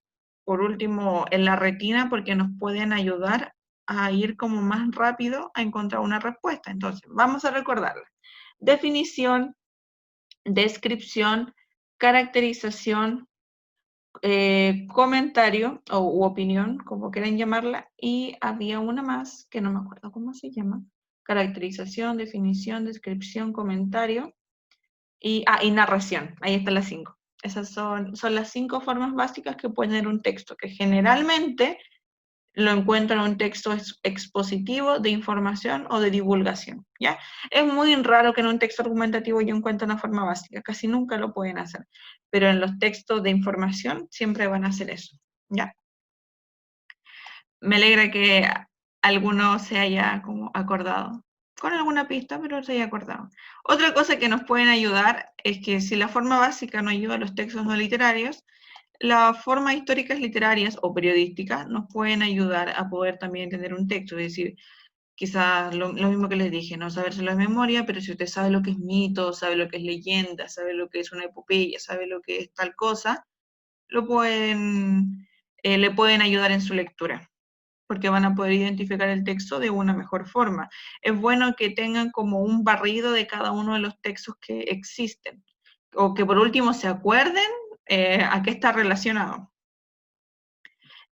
por último en la retina porque nos pueden ayudar a ir como más rápido a encontrar una respuesta. Entonces, vamos a recordarlas. Definición, descripción, caracterización, comentario u opinión, como quieran llamarla, y había una más que no me acuerdo cómo se llama. Caracterización, definición, descripción, comentario y narración. Ahí están las 5. Esas son las 5 formas básicas que puede tener un texto, que generalmente lo encuentro en un texto expositivo de información o de divulgación, ¿ya? Es muy raro que en un texto argumentativo yo encuentre una forma básica, casi nunca lo pueden hacer, pero en los textos de información siempre van a hacer eso, ¿ya? Me alegra que alguno se haya como acordado, con alguna pista, pero se haya acordado. Otra cosa que nos pueden ayudar es que si la forma básica no ayuda a los textos no literarios, las formas históricas literarias o periodísticas nos pueden ayudar a poder también entender un texto, es decir, quizás lo mismo que les dije, no sabérselo de memoria, pero si usted sabe lo que es mito, sabe lo que es leyenda, sabe lo que es una epopeya, sabe lo que es tal cosa, lo pueden, le pueden ayudar en su lectura, porque van a poder identificar el texto de una mejor forma. Es bueno que tengan como un barrido de cada uno de los textos que existen, o que por último se acuerden a qué está relacionado.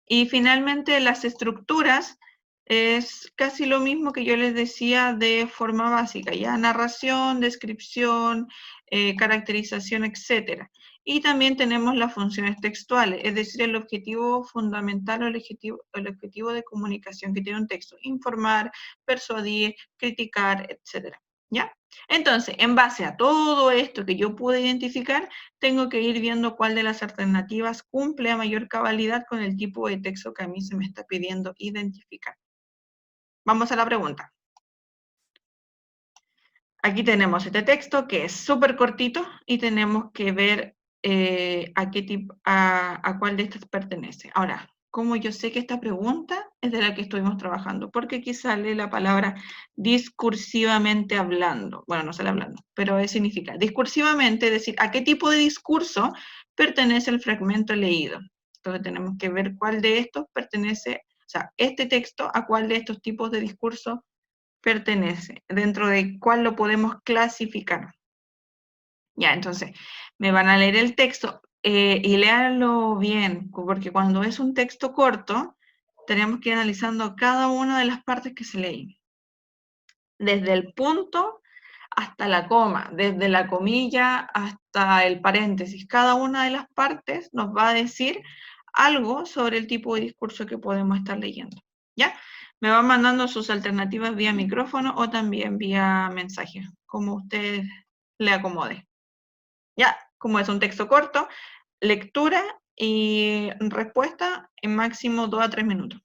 Y finalmente las estructuras es casi lo mismo que yo les decía de forma básica, ya narración, descripción, caracterización, etcétera. Y también tenemos las funciones textuales, es decir, el objetivo fundamental o el objetivo de comunicación que tiene un texto, informar, persuadir, criticar, etcétera. ¿Ya? Entonces, en base a todo esto que yo pude identificar, tengo que ir viendo cuál de las alternativas cumple a mayor cabalidad con el tipo de texto que a mí se me está pidiendo identificar. Vamos a la pregunta. Aquí tenemos este texto que es súper cortito y tenemos que ver a cuál de estas pertenece. Ahora, ¿cómo yo sé que esta pregunta es de la que estuvimos trabajando? Porque aquí sale la palabra discursivamente hablando. Bueno, no sale hablando, pero significa discursivamente, es decir, a qué tipo de discurso pertenece el fragmento leído. Entonces tenemos que ver cuál de estos pertenece, o sea, este texto a cuál de estos tipos de discurso pertenece, dentro de cuál lo podemos clasificar. Ya, entonces, me van a leer el texto y léanlo bien, porque cuando es un texto corto, tenemos que ir analizando cada una de las partes que se leen. Desde el punto hasta la coma, desde la comilla hasta el paréntesis. Cada una de las partes nos va a decir algo sobre el tipo de discurso que podemos estar leyendo. ¿Ya? Me van mandando sus alternativas vía micrófono o también vía mensaje, como usted le acomode. Ya, como es un texto corto, lectura y respuesta en máximo 2 a 3 minutos.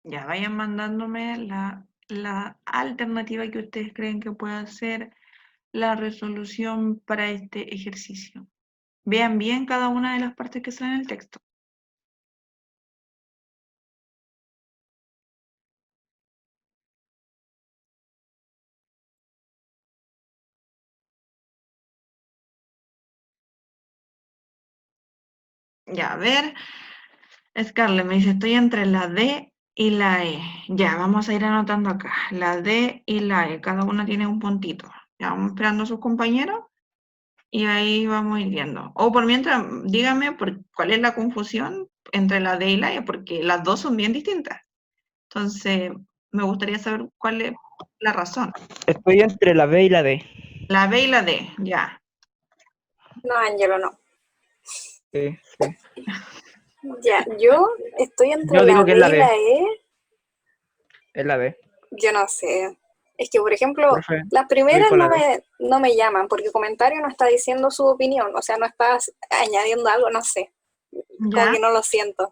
Ya, vayan mandándome la alternativa que ustedes creen que pueda ser la resolución para este ejercicio. Vean bien cada una de las partes que salen en el texto. Ya, a ver. Scarlett me dice, estoy entre la D y la E. Ya, vamos a ir anotando acá. La D y la E, cada una tiene un puntito. Ya, vamos esperando a sus compañeros y ahí vamos a ir viendo. O por mientras, dígame cuál es la confusión entre la D y la E, porque las dos son bien distintas. Entonces, me gustaría saber cuál es la razón. Estoy entre la B y la D. La B y la D, ya. No, Ángelo, no. Sí, sí. Ya, yo estoy entre Yo digo la que D es la y D. la E. Es la D. Yo no sé. Es que, por ejemplo, Profe, las voy primeras por la D. no me llaman, porque comentario no está diciendo su opinión, o sea, no está añadiendo algo, no sé. Como Ya, que no lo siento.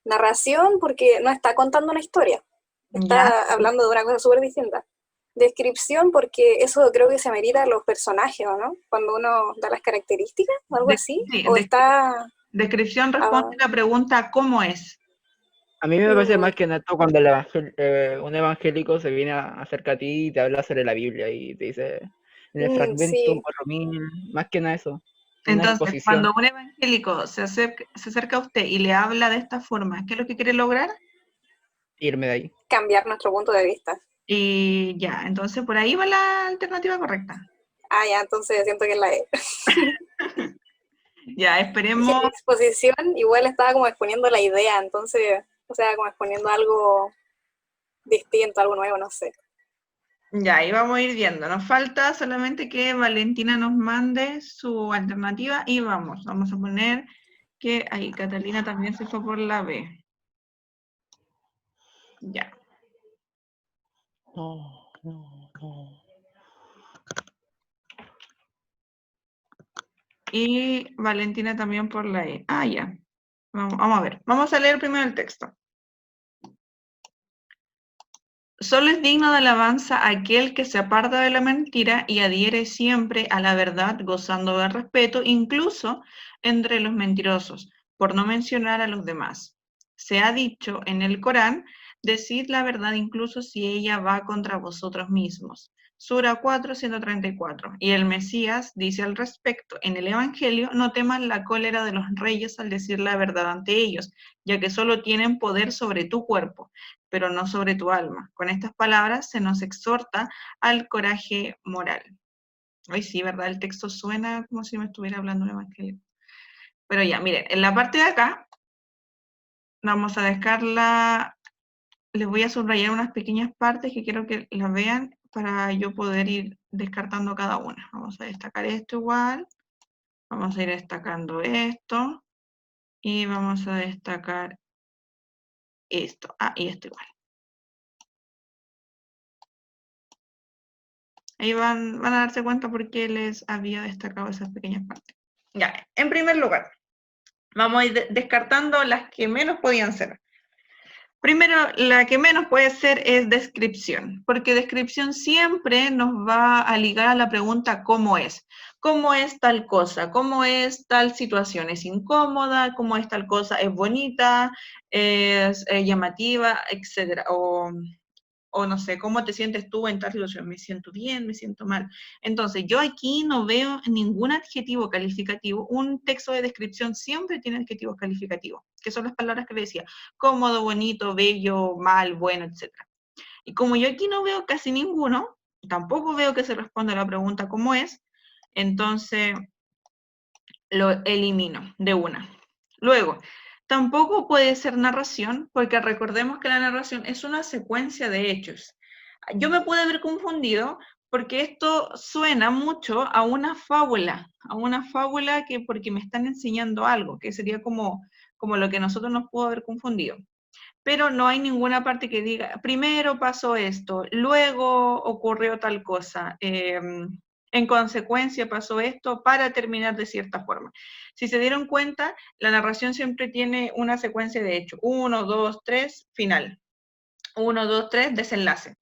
Narración, porque no está contando una historia. ya. Está hablando de una cosa súper distinta. Descripción, porque eso creo que se merita a los personajes, ¿o no? Cuando uno da las características o algo así. Sí, O está... descripción responde ah, la pregunta ¿cómo es? A mí me parece mm, más que neto cuando un evangélico se viene acerca a ti y te habla sobre la Biblia y te dice en el fragmento sí, 4000, más que nada eso, una Entonces, exposición, cuando un evangélico se acerca a usted y le habla de esta forma, ¿qué es lo que quiere lograr? irme de ahí. cambiar nuestro punto de vista. Y ya, entonces por ahí va la alternativa correcta. Ah, ya, entonces siento que es la E. Ya, Es que esperemos. la exposición igual estaba como exponiendo la idea, entonces, o sea, como exponiendo algo distinto, algo nuevo, no sé. Ya, ahí vamos a ir viendo. Nos falta solamente que Valentina nos mande su alternativa y vamos a poner que ahí Catalina también se fue por la B. Ya. No, no, no. Y Valentina también por la E. Ah, ya. Vamos a ver. Vamos a leer primero el texto. Solo es digno de alabanza aquel que se aparta de la mentira y adhiere siempre a la verdad, gozando de respeto, incluso entre los mentirosos, por no mencionar a los demás. Se ha dicho en el Corán, decid la verdad incluso si ella va contra vosotros mismos. Sura 4, 134. Y el Mesías dice al respecto en el Evangelio, no temas la cólera de los reyes al decir la verdad ante ellos, ya que solo tienen poder sobre tu cuerpo, pero no sobre tu alma. Con estas palabras se nos exhorta al coraje moral. Hoy sí, ¿verdad? El texto suena como si me estuviera hablando un evangelio. Pero ya, miren, en la parte de acá vamos a dejarla, les voy a subrayar unas pequeñas partes que quiero que las vean para yo poder ir descartando cada una. Vamos a destacar esto igual, vamos a ir destacando esto y vamos a destacar esto. Ah, y esto igual. Ahí van a darse cuenta por qué les había destacado esas pequeñas partes. Ya, en primer lugar, vamos a ir descartando las que menos podían ser. Primero, la que menos puede ser es descripción, porque descripción siempre nos va a ligar a la pregunta ¿cómo es? ¿Cómo es tal cosa? ¿Cómo es tal situación? ¿Es incómoda? ¿Cómo es tal cosa? ¿Es bonita? ¿Es llamativa? Etcétera. O no sé, ¿cómo te sientes tú en tal situación? ¿Me siento bien? ¿Me siento mal? Entonces, yo aquí no veo ningún adjetivo calificativo. Un texto de descripción siempre tiene adjetivos calificativos, que son las palabras que le decía, cómodo, bonito, bello, mal, bueno, etc. Y como yo aquí no veo casi ninguno, tampoco veo que se responda a la pregunta ¿cómo es? Entonces, lo elimino de una. Luego, tampoco puede ser narración, porque recordemos que la narración es una secuencia de hechos. Yo me pude haber confundido porque esto suena mucho a una fábula que porque me están enseñando algo, que sería como lo que nosotros nos pudo haber confundido. Pero no hay ninguna parte que diga, primero pasó esto, luego ocurrió tal cosa, en consecuencia pasó esto para terminar de cierta forma. Si se dieron cuenta, la narración siempre tiene una secuencia de hechos, 1, 2, 3, final. 1, 2, 3, desenlace.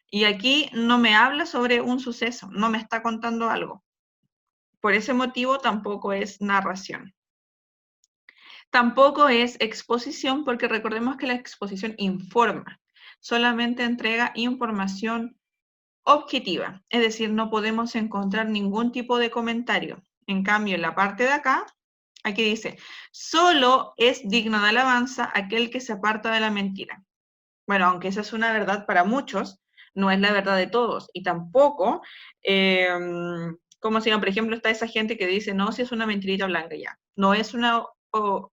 Y aquí no me habla sobre un suceso, no me está contando algo. Por ese motivo tampoco es narración. Tampoco es exposición, porque recordemos que la exposición informa, solamente entrega información objetiva, es decir, no podemos encontrar ningún tipo de comentario. En cambio, en la parte de acá, aquí dice, solo es digno de alabanza aquel que se aparta de la mentira. Bueno, aunque esa es una verdad para muchos, no es la verdad de todos, y tampoco, como si no, por ejemplo, está esa gente que dice, no, si es una mentirita blanca ya. No es una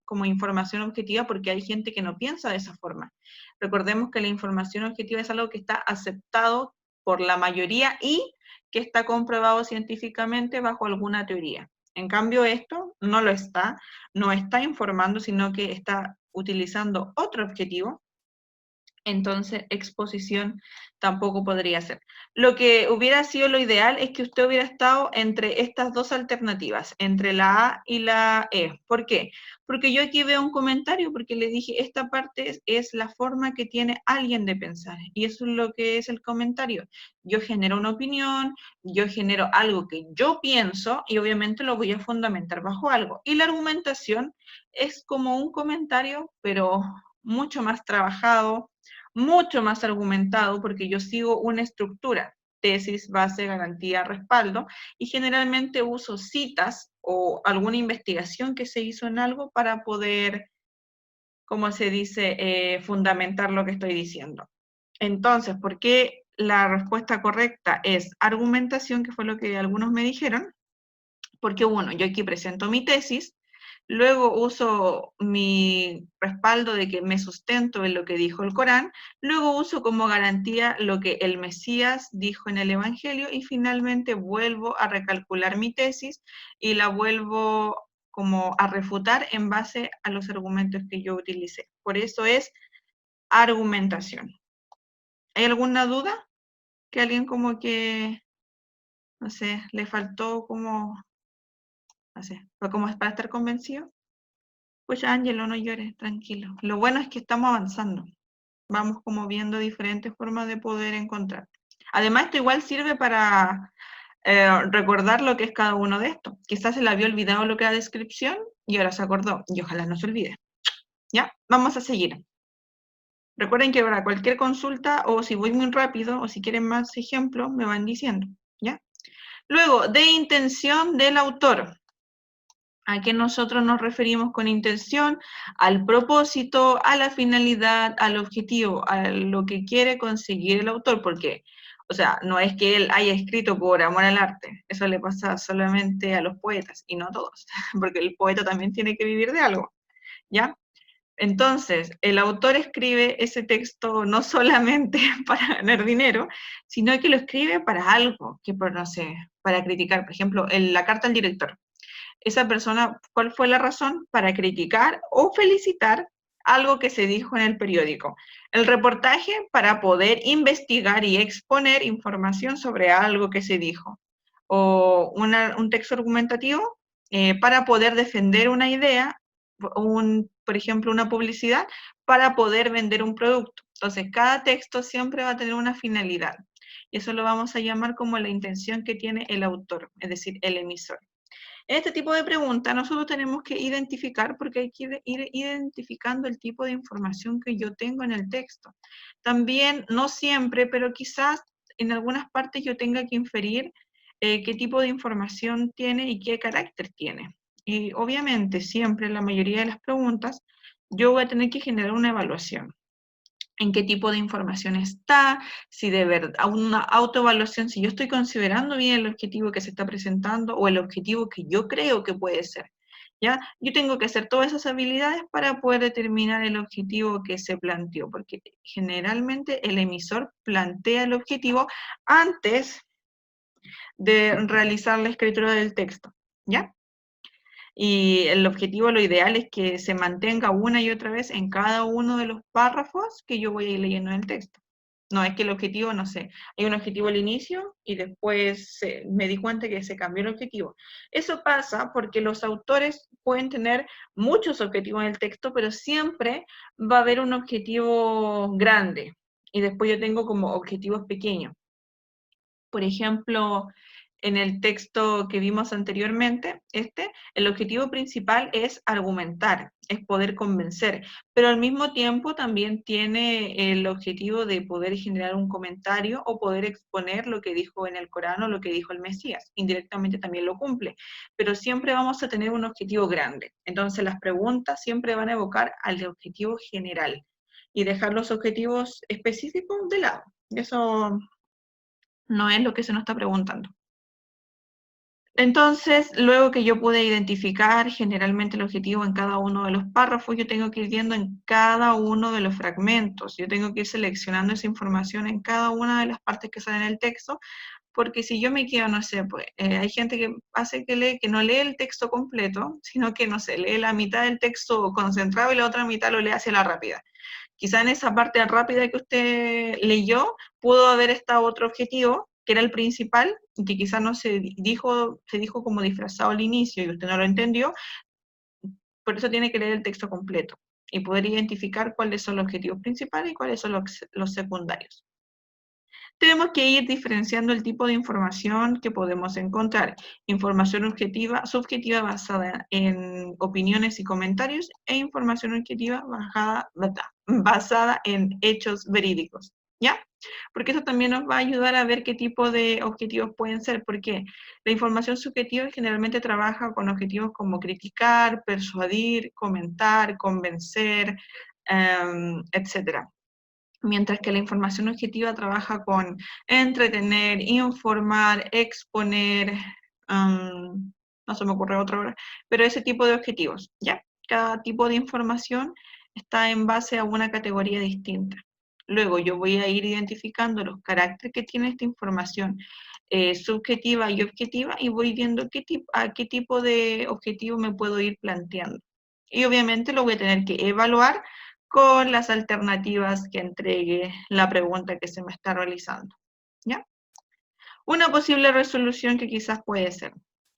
como información objetiva porque hay gente que no piensa de esa forma. Recordemos que la información objetiva es algo que está aceptado por la mayoría y que está comprobado científicamente bajo alguna teoría. En cambio, esto no lo está, no está informando, sino que está utilizando otro objetivo. Entonces, exposición tampoco podría ser. Lo que hubiera sido lo ideal es que usted hubiera estado entre estas dos alternativas, entre la A y la E. ¿Por qué? Porque yo aquí veo un comentario, porque le dije, esta parte es la forma que tiene alguien de pensar, y eso es lo que es el comentario. Yo genero una opinión, yo genero algo que yo pienso, y obviamente lo voy a fundamentar bajo algo. Y la argumentación es como un comentario, pero mucho más trabajado, mucho más argumentado, porque yo sigo una estructura, tesis, base, garantía, respaldo, y generalmente uso citas o alguna investigación que se hizo en algo para poder, como se dice, fundamentar lo que estoy diciendo. Entonces, ¿por qué la respuesta correcta es argumentación, que fue lo que algunos me dijeron? Porque bueno, yo aquí presento mi tesis, luego uso mi respaldo de que me sustento en lo que dijo el Corán, luego uso como garantía lo que el Mesías dijo en el Evangelio y finalmente vuelvo a recalcular mi tesis y la vuelvo como a refutar en base a los argumentos que yo utilicé. Por eso es argumentación. ¿Hay alguna duda? ¿Que alguien como que, no sé, le faltó como, no sé, fue como para estar convencido? Pues Ángelo, no llores, tranquilo. Lo bueno es que estamos avanzando. Vamos como viendo diferentes formas de poder encontrar. Además, esto igual sirve para recordar lo que es cada uno de estos. Quizás se le había olvidado lo que era descripción y ahora se acordó. Y ojalá no se olvide. ¿Ya? Vamos a seguir. Recuerden que para cualquier consulta, o si voy muy rápido, o si quieren más ejemplos, me van diciendo. ¿Ya? Luego, de intención del autor. ¿A qué nosotros nos referimos con intención? Al propósito, a la finalidad, al objetivo, a lo que quiere conseguir el autor, porque, o sea, no es que él haya escrito por amor al arte, eso le pasa solamente a los poetas, y no a todos, porque el poeta también tiene que vivir de algo, ¿ya? Entonces, el autor escribe ese texto no solamente para ganar dinero, sino que lo escribe para algo, que, no sé, para criticar, por ejemplo, la carta al director. Esa persona, ¿cuál fue la razón? Para criticar o felicitar algo que se dijo en el periódico. El reportaje para poder investigar y exponer información sobre algo que se dijo. O un texto argumentativo para poder defender una idea, por ejemplo, una publicidad, para poder vender un producto. Entonces, cada texto siempre va a tener una finalidad. Y eso lo vamos a llamar como la intención que tiene el autor, es decir, el emisor. En este tipo de preguntas nosotros tenemos que identificar, porque hay que ir identificando el tipo de información que yo tengo en el texto. También, no siempre, pero quizás en algunas partes yo tenga que inferir qué tipo de información tiene y qué carácter tiene. Y obviamente siempre en la mayoría de las preguntas yo voy a tener que generar una evaluación. En qué tipo de información está, si de verdad, una autoevaluación, si yo estoy considerando bien el objetivo que se está presentando o el objetivo que yo creo que puede ser, ¿ya? Yo tengo que hacer todas esas habilidades para poder determinar el objetivo que se planteó, porque generalmente el emisor plantea el objetivo antes de realizar la escritura del texto, ¿ya? Y el objetivo, lo ideal es que se mantenga una y otra vez en cada uno de los párrafos que yo voy a ir leyendo en el texto. No es que el objetivo, no sé, hay un objetivo al inicio y después me di cuenta que se cambió el objetivo. Eso pasa porque los autores pueden tener muchos objetivos en el texto, pero siempre va a haber un objetivo grande. Y después yo tengo como objetivos pequeños. Por ejemplo, en el texto que vimos anteriormente, el objetivo principal es argumentar, es poder convencer, pero al mismo tiempo también tiene el objetivo de poder generar un comentario o poder exponer lo que dijo en el Corán o lo que dijo el Mesías. Indirectamente también lo cumple, pero siempre vamos a tener un objetivo grande. Entonces las preguntas siempre van a evocar al objetivo general y dejar los objetivos específicos de lado. Eso no es lo que se nos está preguntando. Entonces, luego que yo pude identificar generalmente el objetivo en cada uno de los párrafos, yo tengo que ir viendo en cada uno de los fragmentos, yo tengo que ir seleccionando esa información en cada una de las partes que salen en el texto, porque si yo me quedo, no sé, pues hay gente que hace que no lee el texto completo, sino que, no sé, lee la mitad del texto concentrado y la otra mitad lo lee hacia la rápida. Quizá en esa parte rápida que usted leyó, pudo haber estado otro objetivo, que era el principal, y que quizás no se dijo como disfrazado al inicio y usted no lo entendió, por eso tiene que leer el texto completo y poder identificar cuáles son los objetivos principales y cuáles son los secundarios. Tenemos que ir diferenciando el tipo de información que podemos encontrar. Información objetiva, subjetiva basada en opiniones y comentarios e información objetiva basada en hechos verídicos. ¿Ya? Porque eso también nos va a ayudar a ver qué tipo de objetivos pueden ser, porque la información subjetiva generalmente trabaja con objetivos como criticar, persuadir, comentar, convencer, etc. Mientras que la información objetiva trabaja con entretener, informar, exponer, no se me ocurre otra hora, pero ese tipo de objetivos, ¿ya? Cada tipo de información está en base a una categoría distinta. Luego yo voy a ir identificando los caracteres que tiene esta información subjetiva y objetiva y voy viendo a qué tipo de objetivo me puedo ir planteando. Y obviamente lo voy a tener que evaluar con las alternativas que entregue la pregunta que se me está realizando. ¿Ya? Una posible resolución que quizás puede ser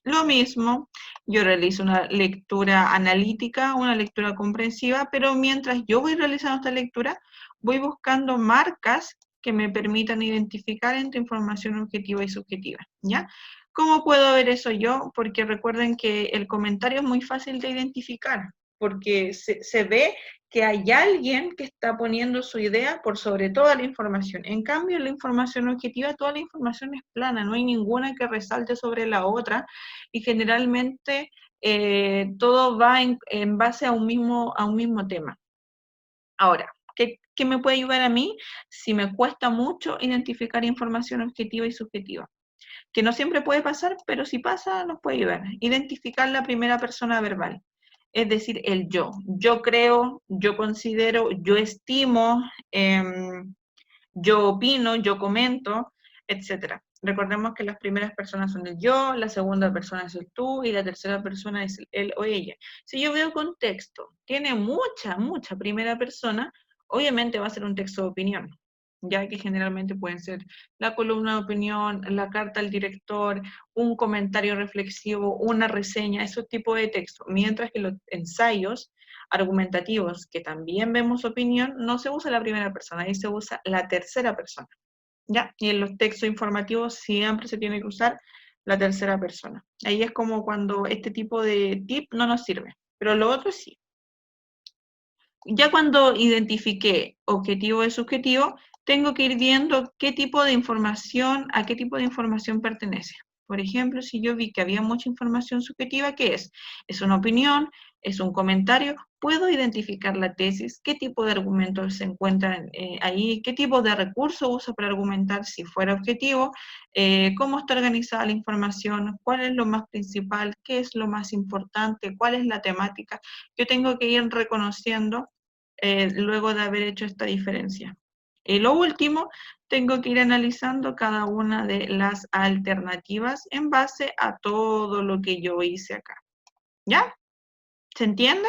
lo mismo, yo realizo una lectura analítica, una lectura comprensiva, pero mientras yo voy realizando esta lectura, voy buscando marcas que me permitan identificar entre información objetiva y subjetiva, ¿ya? ¿Cómo puedo ver eso yo? Porque recuerden que el comentario es muy fácil de identificar, porque se ve que hay alguien que está poniendo su idea por sobre toda la información. En cambio, la información objetiva, toda la información es plana, no hay ninguna que resalte sobre la otra, y generalmente todo va en base a un mismo tema. Ahora, ¿qué me puede ayudar a mí si me cuesta mucho identificar información objetiva y subjetiva? Que no siempre puede pasar, pero si pasa, nos puede ayudar. Identificar la primera persona verbal, es decir, el yo. Yo creo, yo considero, yo estimo, yo opino, yo comento, etc. Recordemos que las primeras personas son el yo, la segunda persona es el tú y la tercera persona es el él o ella. Si yo veo contexto, tiene mucha primera persona, obviamente va a ser un texto de opinión, ya que generalmente pueden ser la columna de opinión, la carta al director, un comentario reflexivo, una reseña, esos tipos de texto. Mientras que los ensayos argumentativos, que también vemos opinión, no se usa la primera persona, ahí se usa la tercera persona, ¿ya? Y en los textos informativos siempre se tiene que usar la tercera persona. Ahí es como cuando este tipo de tip no nos sirve, pero lo otro sí. Ya cuando identifiqué objetivo y subjetivo, tengo que ir viendo qué tipo de información, a qué tipo de información pertenece. Por ejemplo, si yo vi que había mucha información subjetiva, ¿qué es? ¿Es una opinión? ¿Es un comentario? ¿Puedo identificar la tesis? ¿Qué tipo de argumentos se encuentran ahí? ¿Qué tipo de recurso usa para argumentar si fuera objetivo? ¿Cómo está organizada la información? ¿Cuál es lo más principal? ¿Qué es lo más importante? ¿Cuál es la temática? Yo tengo que ir reconociendo luego de haber hecho esta diferencia. Y lo último, tengo que ir analizando cada una de las alternativas en base a todo lo que yo hice acá. ¿Ya? ¿Se entiende?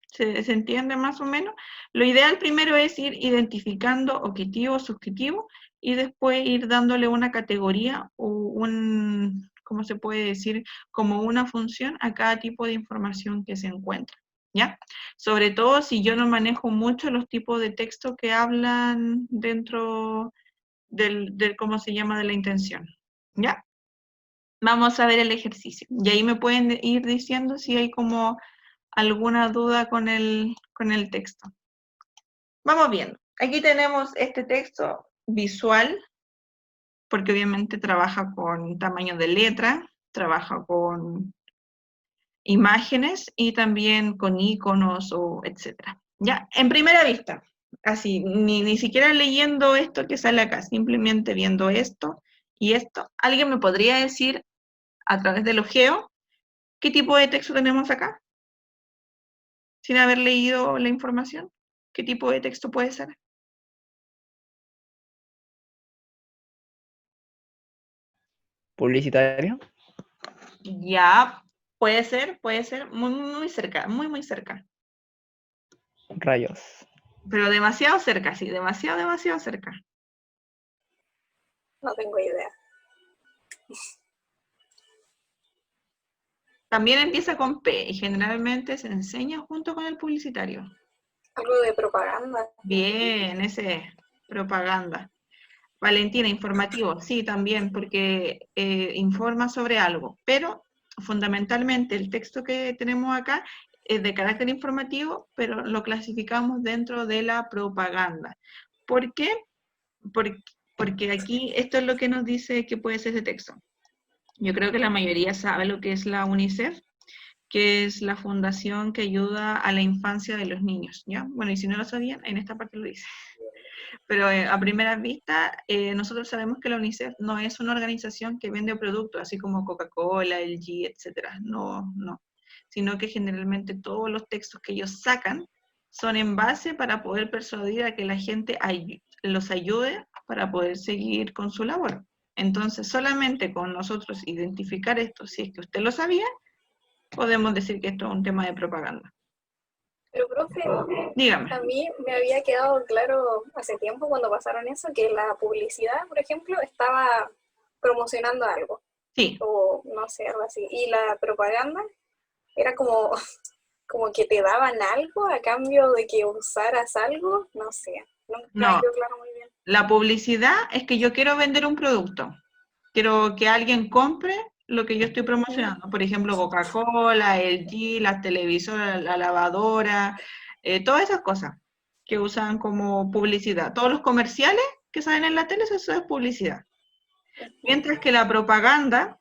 ¿Se entiende más o menos? Lo ideal primero es ir identificando objetivo, subjetivo, y después ir dándole una categoría o ¿cómo se puede decir? Como una función a cada tipo de información que se encuentra. ¿ya? Sobre todo si yo no manejo mucho los tipos de texto que hablan dentro del ¿cómo se llama?, de la intención, ¿ya? Vamos a ver el ejercicio, y ahí me pueden ir diciendo si hay como alguna duda con el texto. Vamos viendo. Aquí tenemos este texto visual, porque obviamente trabaja con tamaño de letra, trabaja con imágenes y también con iconos o etcétera. Ya, en primera vista, así, ni siquiera leyendo esto que sale acá, simplemente viendo esto y esto, ¿alguien me podría decir a través del ojeo qué tipo de texto tenemos acá? Sin haber leído la información, ¿qué tipo de texto puede ser? ¿Publicitario? Ya, puede ser, muy cerca, muy cerca. Rayos. Pero demasiado cerca, sí, demasiado cerca. No tengo idea. También empieza con P y generalmente se enseña junto con el publicitario. Algo de propaganda. Bien, ese es, propaganda. Valentina, informativo, sí, también, porque informa sobre algo, pero fundamentalmente el texto que tenemos acá es de carácter informativo, pero lo clasificamos dentro de la propaganda. ¿Por qué? Porque aquí esto es lo que nos dice que puede ser ese texto. Yo creo que la mayoría sabe lo que es la UNICEF, que es la fundación que ayuda a la infancia de los niños, ¿ya? Bueno, y si no lo sabían, en esta parte lo dice. Pero a primera vista, nosotros sabemos que la UNICEF no es una organización que vende productos, así como Coca-Cola, LG, etcétera. No, no. Sino que generalmente todos los textos que ellos sacan son en base para poder persuadir a que la gente los ayude para poder seguir con su labor. Entonces, solamente con nosotros identificar esto, si es que usted lo sabía, podemos decir que esto es un tema de propaganda. Pero, profe, Dígame. a mí me había quedado claro hace tiempo cuando pasaron eso, que la publicidad, por ejemplo, estaba promocionando algo, Sí. o no sé, algo así. Y la propaganda era como, como que te daban algo a cambio de que usaras algo, no sé. Nunca me No, quedó claro muy bien. la publicidad es que yo quiero vender un producto. Quiero que alguien compre lo que yo estoy promocionando. Por ejemplo, Coca-Cola, LG, las televisoras, la lavadora, todas esas cosas que usan como publicidad. Todos los comerciales que salen en la tele, eso es publicidad. Mientras que la propaganda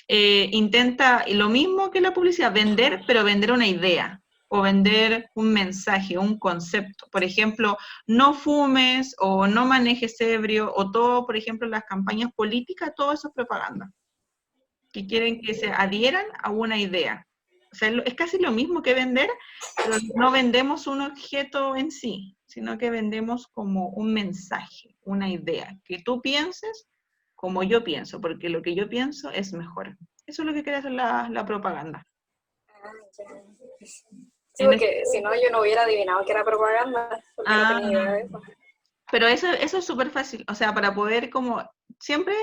intenta lo mismo que la publicidad, vender, pero vender una idea o vender un mensaje, un concepto. Por ejemplo, no fumes o no manejes ebrio o todo, por ejemplo, las campañas políticas, todo eso es propaganda, que quieren que se adhieran a una idea. O sea, es casi lo mismo que vender, pero no vendemos un objeto en sí, sino que vendemos como un mensaje, una idea, que tú pienses como yo pienso, porque lo que yo pienso es mejor. Eso es lo que quiere hacer la propaganda. Ah, ya. Sí, porque si no yo no hubiera adivinado que era propaganda, porque no tenía idea de eso. Pero eso es súper fácil, o sea, para poder como, siempre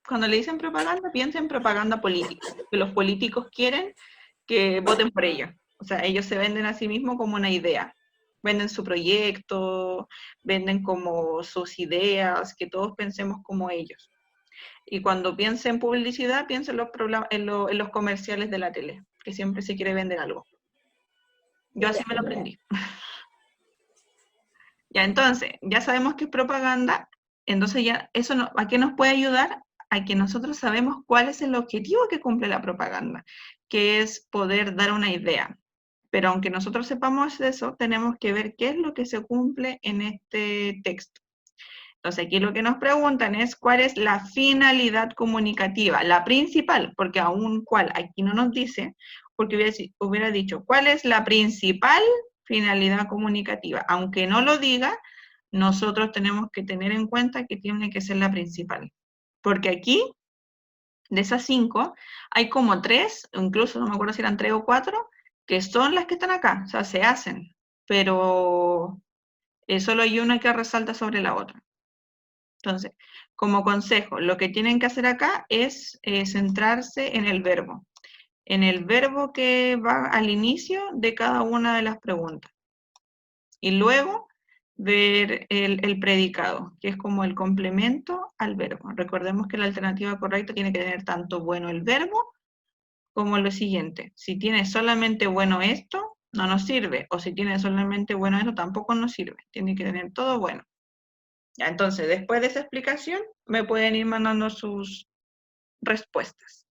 cuando le dicen propaganda, piensa en propaganda política, que los políticos quieren que voten por ellos. O sea, ellos se venden a sí mismos como una idea. Venden su proyecto, venden como sus ideas, que todos pensemos como ellos. Y cuando piensa en publicidad, piensa en los comerciales de la tele, que siempre se quiere vender algo. Yo así me lo aprendí. Ya, entonces, ya sabemos que es propaganda, entonces ya eso ¿a qué nos puede ayudar? A que nosotros sabemos cuál es el objetivo que cumple la propaganda, que es poder dar una idea. Pero aunque nosotros sepamos eso, tenemos que ver qué es lo que se cumple en este texto. Entonces, aquí lo que nos preguntan es cuál es la finalidad comunicativa, la principal, porque aún cuál, aquí no nos dice, porque hubiera dicho, ¿cuál es la principal finalidad comunicativa? Aunque no lo diga, nosotros tenemos que tener en cuenta que tiene que ser la principal. Porque aquí, de esas 5, hay como 3, incluso no me acuerdo si eran 3 o 4, que son las que están acá, o sea, se hacen, pero solo hay una que resalta sobre la otra. Entonces, como consejo, lo que tienen que hacer acá es centrarse en el verbo. en el verbo que va al inicio de cada una de las preguntas. Y luego ver el predicado, que es como el complemento al verbo. Recordemos que la alternativa correcta tiene que tener tanto bueno el verbo como lo siguiente. Si tiene solamente bueno esto, no nos sirve. O si tiene solamente bueno esto, tampoco nos sirve. Tiene que tener todo bueno. Ya, entonces, después de esa explicación, me pueden ir mandando sus respuestas.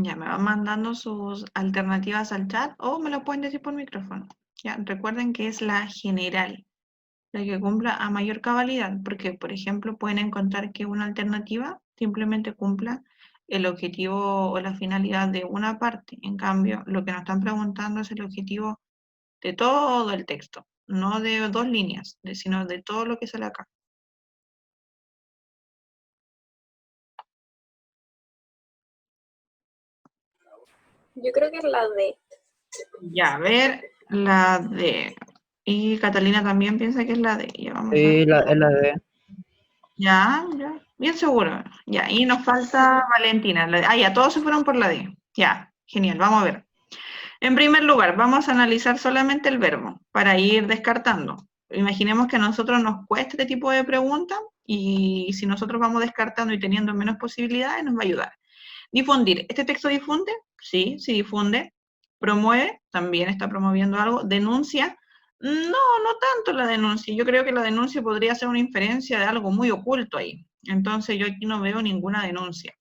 Ya, me van mandando sus alternativas al chat o me lo pueden decir por micrófono. Ya, recuerden que es la general, la que cumpla a mayor cabalidad, porque, por ejemplo, pueden encontrar que una alternativa simplemente cumpla el objetivo o la finalidad de una parte. En cambio, lo que nos están preguntando es el objetivo de todo el texto, no de dos líneas, sino de todo lo que sale acá. Yo creo que es la D. Ya, a ver, la D. Y Catalina también piensa que es la D. Ya vamos a Sí, ver. es la de... Ya, ya, bien seguro. Ya, y nos falta Valentina. Ya, todos se fueron por la D. Ya, genial, vamos a ver. En primer lugar, vamos a analizar solamente el verbo para ir descartando. Imaginemos que a nosotros nos cuesta este tipo de preguntas y si nosotros vamos descartando y teniendo menos posibilidades, nos va a ayudar. Difundir. ¿Este texto difunde? Sí, sí difunde. Promueve, también está promoviendo algo. Denuncia. No, no tanto la denuncia. Yo creo que la denuncia podría ser una inferencia de algo muy oculto ahí. Entonces yo aquí no veo ninguna denuncia.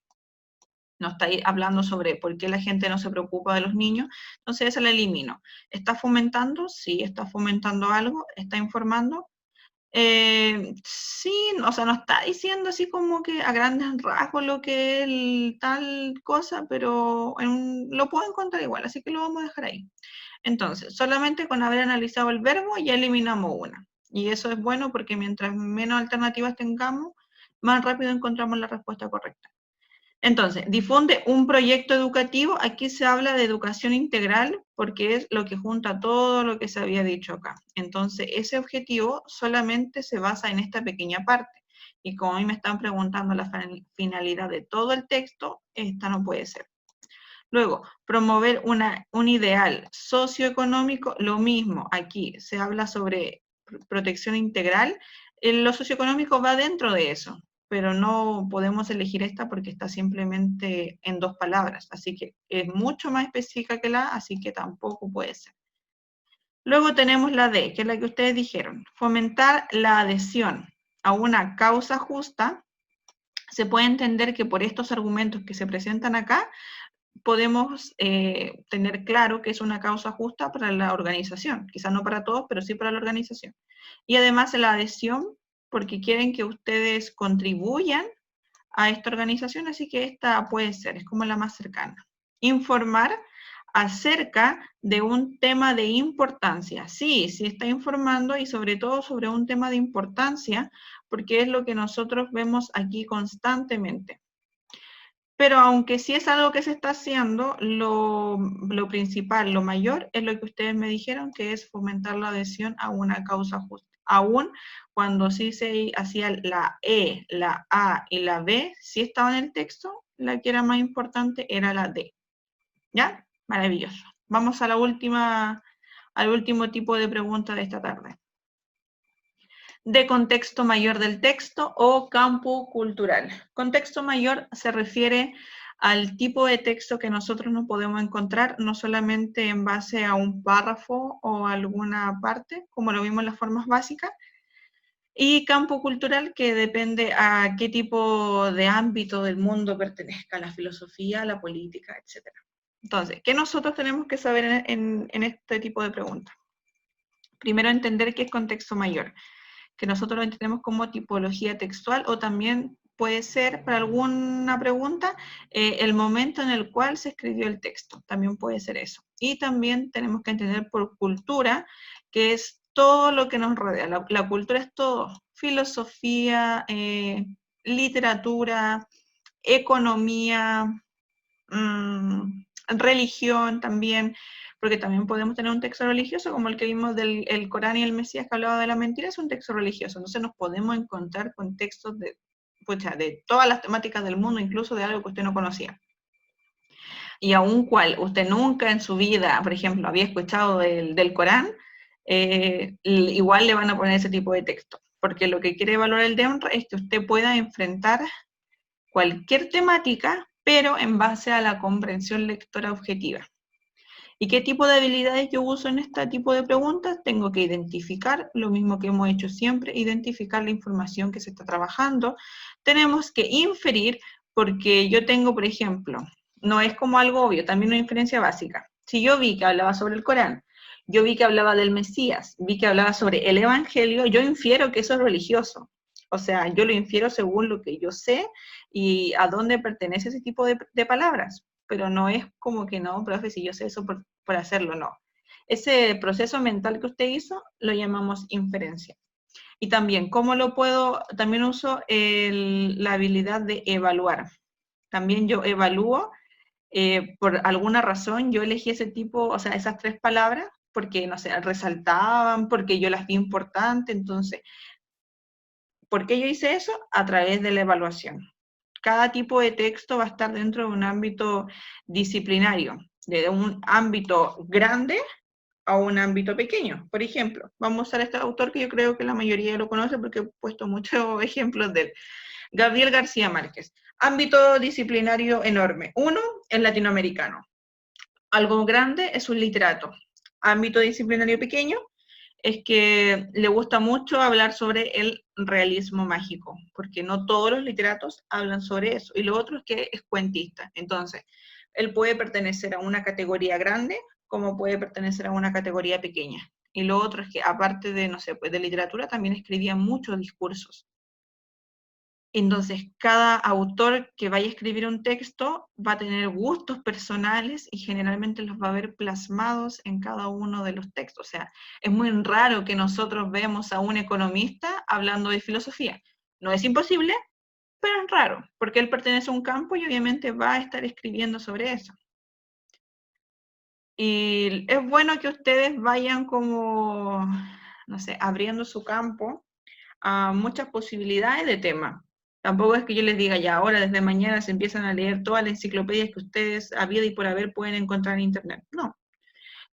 No está ahí hablando sobre por qué la gente no se preocupa de los niños. Entonces esa la elimino. ¿Está fomentando? Sí, está fomentando algo. ¿Está informando? Sí, o sea, no está diciendo así como que a grandes rasgos lo que es tal cosa, pero lo puedo encontrar igual, así que lo vamos a dejar ahí. Entonces, solamente con haber analizado el verbo ya eliminamos una. Y eso es bueno porque mientras menos alternativas tengamos, más rápido encontramos la respuesta correcta. Entonces, difunde un proyecto educativo. Aquí se habla de educación integral porque es lo que junta todo lo que se había dicho acá. Entonces, ese objetivo solamente se basa en esta pequeña parte. Y como a mí me están preguntando la finalidad de todo el texto, esta no puede ser. Luego, promover un ideal socioeconómico, lo mismo. Aquí se habla sobre protección integral. Lo socioeconómico va dentro de eso, pero no podemos elegir esta porque está simplemente en dos palabras, así que es mucho más específica que la A, así que tampoco puede ser. Luego tenemos la D, que es la que ustedes dijeron, fomentar la adhesión a una causa justa. Se puede entender que por estos argumentos que se presentan acá, podemos tener claro que es una causa justa para la organización, quizás no para todos, pero sí para la organización. Y además la adhesión, porque quieren que ustedes contribuyan a esta organización, así que esta puede ser, es como la más cercana. Informar acerca de un tema de importancia. Sí, sí está informando y sobre todo sobre un tema de importancia, porque es lo que nosotros vemos aquí constantemente. Pero aunque sí es algo que se está haciendo, lo principal, lo mayor, es lo que ustedes me dijeron, que es fomentar la adhesión a una causa justa. Aún cuando sí se hacía la E, la A y la B, sí estaba en el texto, la que era más importante era la D. ¿Ya? Maravilloso. Vamos a la última, al último tipo de pregunta de esta tarde. De contexto mayor del texto o campo cultural. Contexto mayor se refiere al tipo de texto que nosotros nos podemos encontrar, no solamente en base a un párrafo o alguna parte, como lo vimos en las formas básicas, y campo cultural que depende a qué tipo de ámbito del mundo pertenezca, la filosofía, la política, etc. Entonces, ¿qué nosotros tenemos que saber en este tipo de preguntas? Primero, entender qué es contexto mayor, que nosotros lo entendemos como tipología textual, o también puede ser, para alguna pregunta, el momento en el cual se escribió el texto, también puede ser eso. Y también tenemos que entender por cultura, que es todo lo que nos rodea. La cultura es todo: filosofía, literatura, economía, religión también, porque también podemos tener un texto religioso, como el que vimos del el Corán y el Mesías, que hablaba de la mentira, es un texto religioso. Entonces nos podemos encontrar con textos de todas las temáticas del mundo, incluso de algo que usted no conocía. Y aun cual usted nunca en su vida, por ejemplo, había escuchado del Corán, igual le van a poner ese tipo de texto, porque lo que quiere valorar el DEONR es que usted pueda enfrentar cualquier temática, pero en base a la comprensión lectora objetiva. ¿Y qué tipo de habilidades yo uso en este tipo de preguntas? Tengo que identificar, lo mismo que hemos hecho siempre, identificar la información que se está trabajando. Tenemos que inferir, porque yo tengo, por ejemplo, no es como algo obvio, también una inferencia básica. Si yo vi que hablaba sobre el Corán, yo vi que hablaba del Mesías, vi que hablaba sobre el Evangelio, yo infiero que eso es religioso. O sea, yo lo infiero según lo que yo sé y a dónde pertenece ese tipo de palabras. Pero no es como que no, profe, si yo sé eso por hacerlo, no. Ese proceso mental que usted hizo lo llamamos inferencia. Y también, ¿cómo lo puedo? También uso la habilidad de evaluar. También yo evalúo, por alguna razón, yo elegí ese tipo, o sea, esas 3 palabras, porque, no sé, resaltaban, porque yo las vi importantes. Entonces, ¿por qué yo hice eso? A través de la evaluación. Cada tipo de texto va a estar dentro de un ámbito disciplinario, de un ámbito grande a un ámbito pequeño. Por ejemplo, vamos a usar este autor que yo creo que la mayoría lo conoce porque he puesto muchos ejemplos de él. Gabriel García Márquez. Ámbito disciplinario enorme. 1, es latinoamericano. Algo grande, es un literato. Ámbito disciplinario pequeño, es que le gusta mucho hablar sobre el realismo mágico, porque no todos los literatos hablan sobre eso. Y lo otro es que es cuentista. Entonces, él puede pertenecer a una categoría grande como puede pertenecer a una categoría pequeña. Y lo otro es que, aparte de, no sé, pues de literatura, también escribía muchos discursos. Entonces, cada autor que vaya a escribir un texto va a tener gustos personales y generalmente los va a ver plasmados en cada uno de los textos. O sea, es muy raro que nosotros vemos a un economista hablando de filosofía. No es imposible, pero es raro, porque él pertenece a un campo y obviamente va a estar escribiendo sobre eso. Y es bueno que ustedes vayan como, no sé, abriendo su campo a muchas posibilidades de temas. Tampoco es que yo les diga ya ahora, desde mañana se empiezan a leer todas las enciclopedias que ustedes habido y por haber pueden encontrar en internet. No.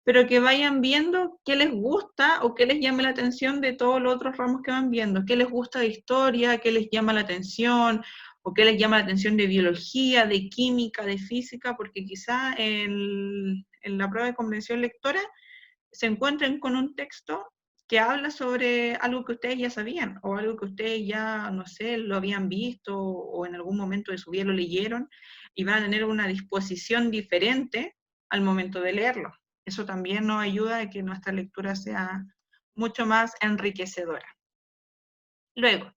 Pero que vayan viendo qué les gusta o qué les llama la atención de todos los otros ramos que van viendo. Qué les gusta de historia, qué les llama la atención, o qué les llama la atención de biología, de química, de física, porque quizá en la prueba de comprensión lectora se encuentren con un texto que habla sobre algo que ustedes ya sabían, o algo que ustedes ya, no sé, lo habían visto, o en algún momento de su vida lo leyeron, y van a tener una disposición diferente al momento de leerlo. Eso también nos ayuda a que nuestra lectura sea mucho más enriquecedora. Luego,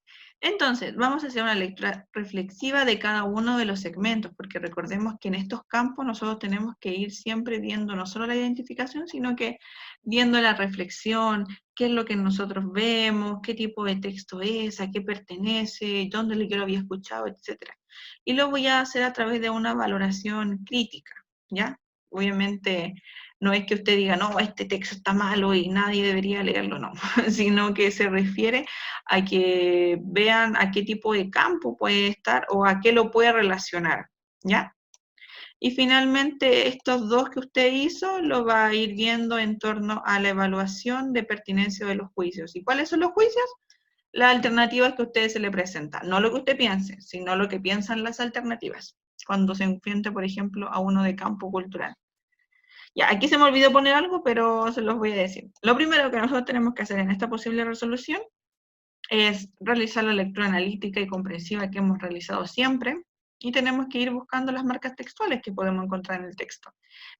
Entonces, vamos a hacer una lectura reflexiva de cada uno de los segmentos, porque recordemos que en estos campos nosotros tenemos que ir siempre viendo no solo la identificación, sino que viendo la reflexión, qué es lo que nosotros vemos, qué tipo de texto es, a qué pertenece, dónde yo lo había escuchado, etc. Y lo voy a hacer a través de una valoración crítica, ¿ya? Obviamente no es que usted diga, no, este texto está malo y nadie debería leerlo, no, sino que se refiere a que vean a qué tipo de campo puede estar o a qué lo puede relacionar, ¿ya? Y finalmente estos dos que usted hizo lo va a ir viendo en torno a la evaluación de pertinencia de los juicios. ¿Y cuáles son los juicios? Las alternativas que a usted se le presentan, no lo que usted piense, sino lo que piensan las alternativas, cuando se enfrenta, por ejemplo, a uno de campo cultural. Ya, aquí se me olvidó poner algo, pero se los voy a decir. Lo primero que nosotros tenemos que hacer en esta posible resolución es realizar la lectura analítica y comprensiva que hemos realizado siempre, y tenemos que ir buscando las marcas textuales que podemos encontrar en el texto.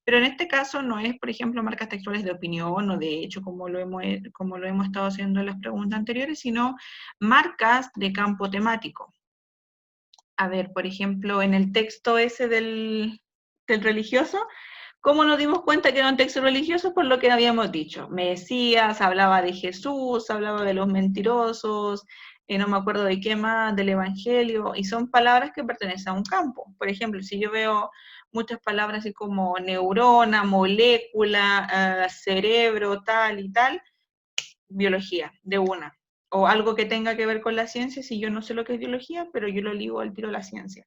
Pero en este caso no es, por ejemplo, marcas textuales de opinión o de hecho, como lo hemos estado haciendo en las preguntas anteriores, sino marcas de campo temático. A ver, por ejemplo, en el texto ese del religioso, ¿cómo nos dimos cuenta que era un texto religioso? Por lo que habíamos dicho. Mesías, hablaba de Jesús, hablaba de los mentirosos, no me acuerdo de qué más, del Evangelio, y son palabras que pertenecen a un campo. Por ejemplo, si yo veo muchas palabras así como neurona, molécula, cerebro, tal y tal, biología, de una. O algo que tenga que ver con la ciencia, si yo no sé lo que es biología, pero yo lo ligo al tiro a la ciencia.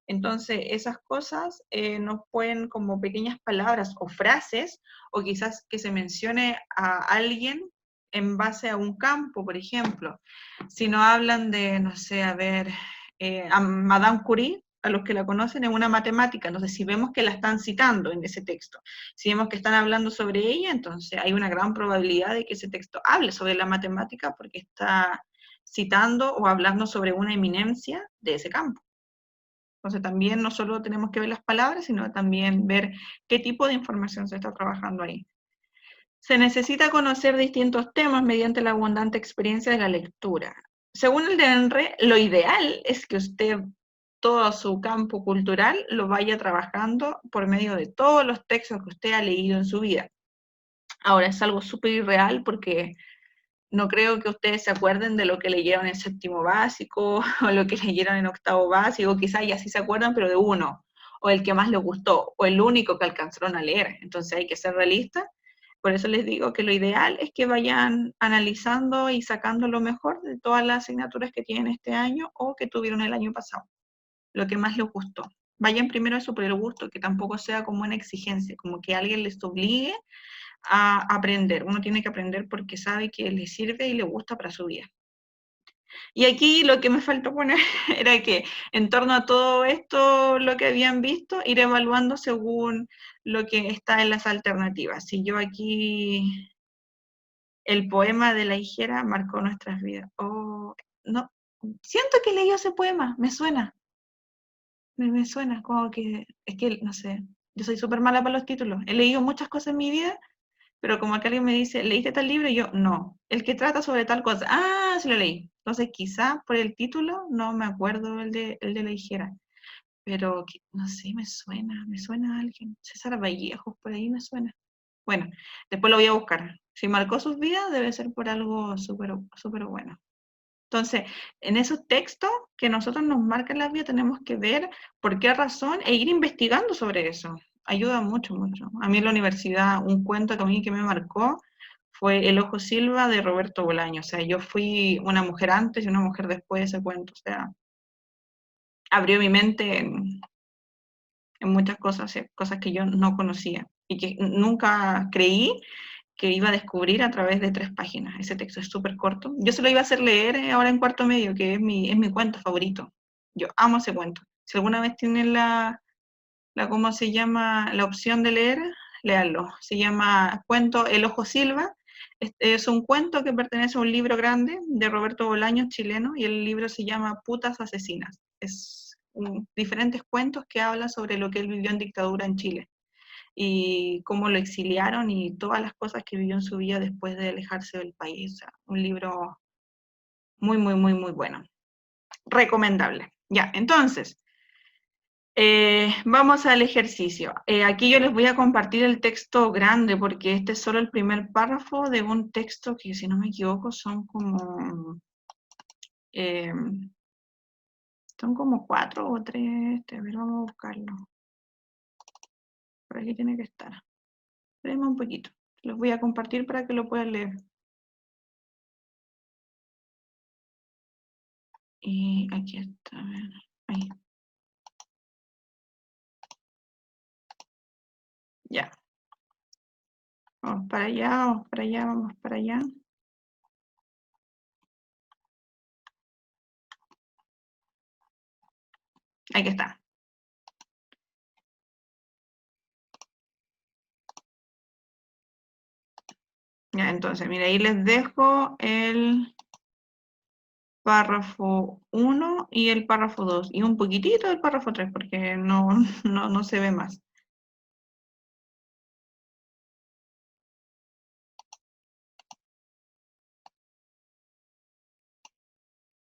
Entonces, esas cosas nos pueden como pequeñas palabras o frases, o quizás que se mencione a alguien en base a un campo, por ejemplo. Si no hablan de, no sé, a ver, a Madame Curie, a los que la conocen, es una matemática, entonces si vemos que la están citando en ese texto, si vemos que están hablando sobre ella, entonces hay una gran probabilidad de que ese texto hable sobre la matemática porque está citando o hablando sobre una eminencia de ese campo. Entonces también no solo tenemos que ver las palabras, sino también ver qué tipo de información se está trabajando ahí. Se necesita conocer distintos temas mediante la abundante experiencia de la lectura. Según el DENRE, lo ideal es que usted todo su campo cultural lo vaya trabajando por medio de todos los textos que usted ha leído en su vida. Ahora, es algo súper irreal porque no creo que ustedes se acuerden de lo que leyeron en séptimo básico o lo que leyeron en octavo básico, quizás ya sí se acuerdan, pero de uno, o el que más les gustó, o el único que alcanzaron a leer. Entonces hay que ser realistas. Por eso les digo que lo ideal es que vayan analizando y sacando lo mejor de todas las asignaturas que tienen este año o que tuvieron el año pasado, lo que más les gustó. Vayan primero a eso por el gusto, que tampoco sea como una exigencia, como que alguien les obligue a aprender. Uno tiene que aprender porque sabe que le sirve y le gusta para su vida. Y aquí lo que me faltó poner era que en torno a todo esto, lo que habían visto, ir evaluando según lo que está en las alternativas. Si yo aquí, el poema de la higuera marcó nuestras vidas. Oh, no, siento que leí ese poema, me suena. Me suena, como que, es que, no sé, yo soy súper mala para los títulos. He leído muchas cosas en mi vida, pero como que alguien me dice, ¿leíste tal libro? Y yo, no. El que trata sobre tal cosa. Ah, sí lo leí. Entonces, quizá por el título no me acuerdo el de la higuera. Pero, no sé, me suena a alguien. César Vallejos, por ahí me suena. Bueno, después lo voy a buscar. Si marcó sus vidas, debe ser por algo súper súper bueno. Entonces, en esos textos que nosotros nos marcan la vida, tenemos que ver por qué razón e ir investigando sobre eso. Ayuda mucho, mucho. A mí en la universidad, un cuento que a mí que me marcó fue El Ojo Silva de Roberto Bolaño. O sea, yo fui una mujer antes y una mujer después de ese cuento. O sea, abrió mi mente en muchas cosas, cosas que yo no conocía y que nunca creí que iba a descubrir a través de 3 páginas. Ese texto es súper corto. Yo se lo iba a hacer leer ahora en cuarto medio, que es mi cuento favorito. Yo amo ese cuento. Si alguna vez tienen ¿cómo se llama? La opción de leer, léanlo. Se llama Cuento El Ojo Silva. Es un cuento que pertenece a un libro grande de Roberto Bolaños, chileno, y el libro se llama Putas Asesinas. Es diferentes cuentos que hablan sobre lo que él vivió en dictadura en Chile y cómo lo exiliaron y todas las cosas que vivió en su vida después de alejarse del país. O sea, un libro muy, muy, muy, muy bueno. recomendable. Ya, entonces, vamos al ejercicio. Aquí yo les voy a compartir el texto grande porque este es solo el primer párrafo de un texto que, si no me equivoco, son como 4 o 3. A ver, vamos a buscarlo. Por aquí tiene que estar. Espérenme un poquito. Los voy a compartir para que lo puedan leer. Y aquí está, a ver, ahí. Ya. Vamos para allá, vamos para allá, vamos para allá. Aquí está. Ya, entonces, mira, ahí les dejo el párrafo 1 y el párrafo 2 y un poquitito del párrafo 3 porque no se ve más.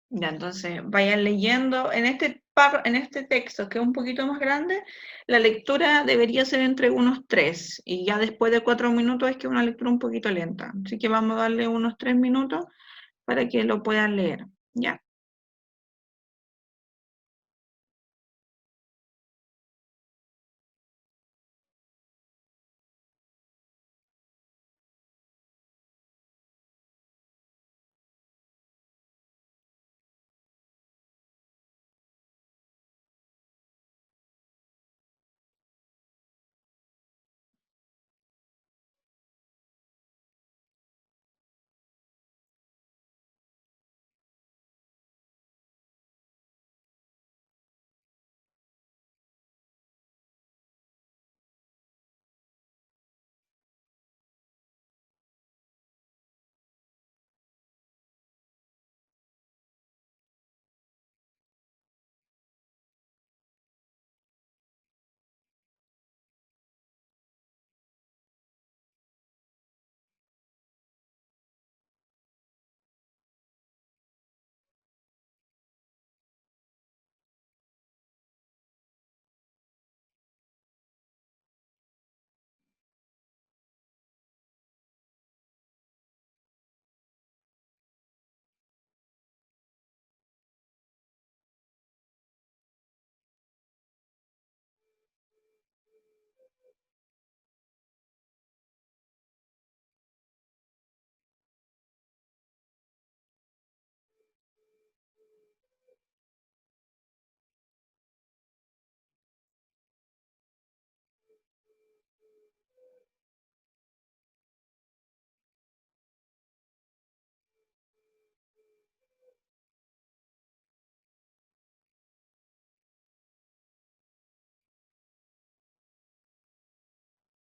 Ya, entonces vayan leyendo. En este texto, que es un poquito más grande, la lectura debería ser entre unos 3, y ya después de 4 minutos es que es una lectura un poquito lenta. Así que vamos a darle unos 3 minutos para que lo puedan leer. ¿Ya?